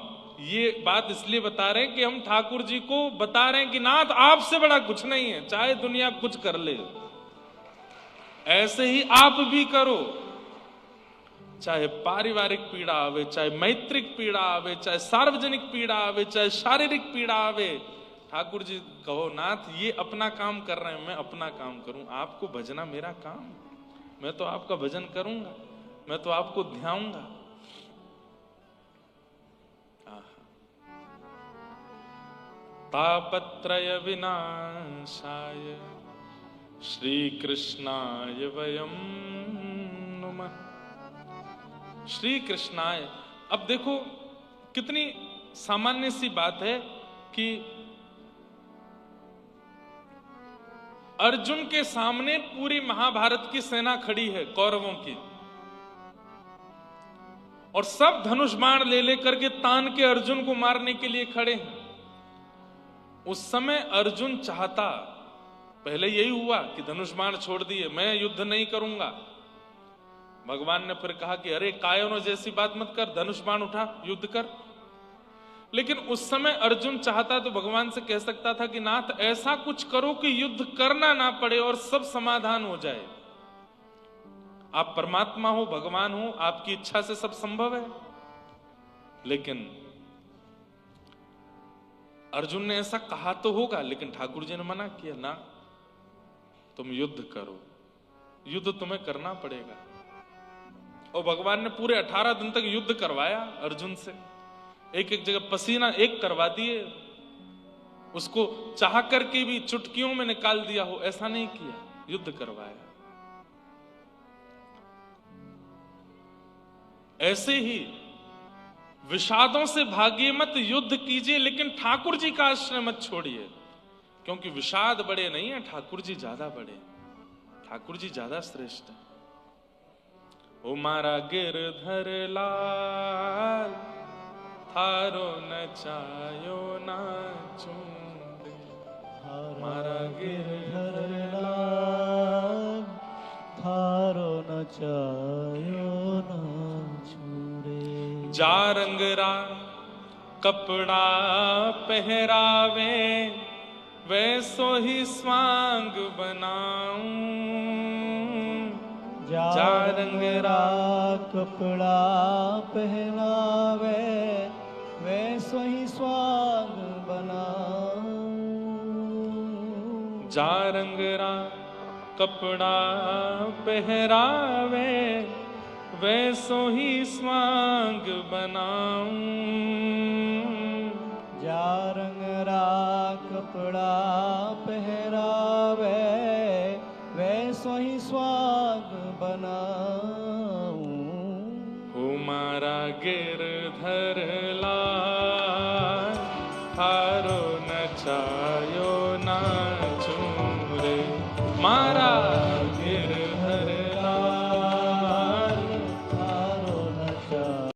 ये बात इसलिए बता रहे हैं कि हम ठाकुर जी को बता रहे हैं कि नाथ आपसे बड़ा कुछ नहीं है, चाहे दुनिया कुछ कर ले, ऐसे ही आप भी करो। चाहे पारिवारिक पीड़ा आवे, चाहे मैत्रिक पीड़ा आवे, चाहे सार्वजनिक पीड़ा आवे, चाहे शारीरिक पीड़ा आवे, ठाकुर जी कहो नाथ ये अपना काम कर रहे हैं, मैं अपना काम करूं, आपको भजना मेरा काम, मैं तो आपका भजन करूंगा, मैं तो आपको ध्याऊंगा। तापत्रय विनाशाय श्री कृष्णाय वयम नुमः। श्री कृष्णाय, अब देखो कितनी सामान्य सी बात है कि अर्जुन के सामने पूरी महाभारत की सेना खड़ी है, कौरवों की, और सब धनुष बाण ले लेकर के तान के अर्जुन को मारने के लिए खड़े हैं। उस समय अर्जुन चाहता, पहले यही हुआ कि धनुष बाण छोड़ दिए, मैं युद्ध नहीं करूंगा। भगवान ने फिर कहा कि अरे कायरों जैसी बात मत कर, धनुष बाण उठा, युद्ध कर। लेकिन उस समय अर्जुन चाहता तो भगवान से कह सकता था कि नाथ ऐसा कुछ करो कि युद्ध करना ना पड़े और सब समाधान हो जाए। आप परमात्मा हो, भगवान हो, आपकी इच्छा से सब संभव है। लेकिन अर्जुन ने ऐसा कहा तो होगा, लेकिन ठाकुर जी ने मना किया, ना तुम युद्ध करो, युद्ध तुम्हें करना पड़ेगा। और भगवान ने पूरे 18 दिन तक युद्ध करवाया अर्जुन से, एक एक जगह पसीना एक करवा दिए, उसको चाह करके भी चुटकियों में निकाल दिया हो, ऐसा नहीं किया, युद्ध करवाया। ऐसे ही विषादों से भागिए मत, युद्ध कीजिए, लेकिन ठाकुर जी का आश्रय मत छोड़िए, क्योंकि विषाद बड़े नहीं है, ठाकुर जी ज्यादा बड़े, ठाकुर जी ज्यादा श्रेष्ठ है। ओ मारा गिरधर लाल थारो नचायो नाचूंदे, मारा गिरधर लाल थारो नचायो नाचूंदे। जा रंगरा कपड़ा पहरावे, वैसो ही स्वांग बनाऊं। जा रंगरा कपड़ा पहनावे, वैसो ही स्वांग बनाऊं। जा रंगरा कपड़ा पहरावे, वैसो ही स्वांग बनाऊं। जा रंगरा कपड़ा पहरावे, वैसो सोही स्वांग बनाऊं। हो मारा गिरधर लाल हारो नचायो नाचूं रे, मारा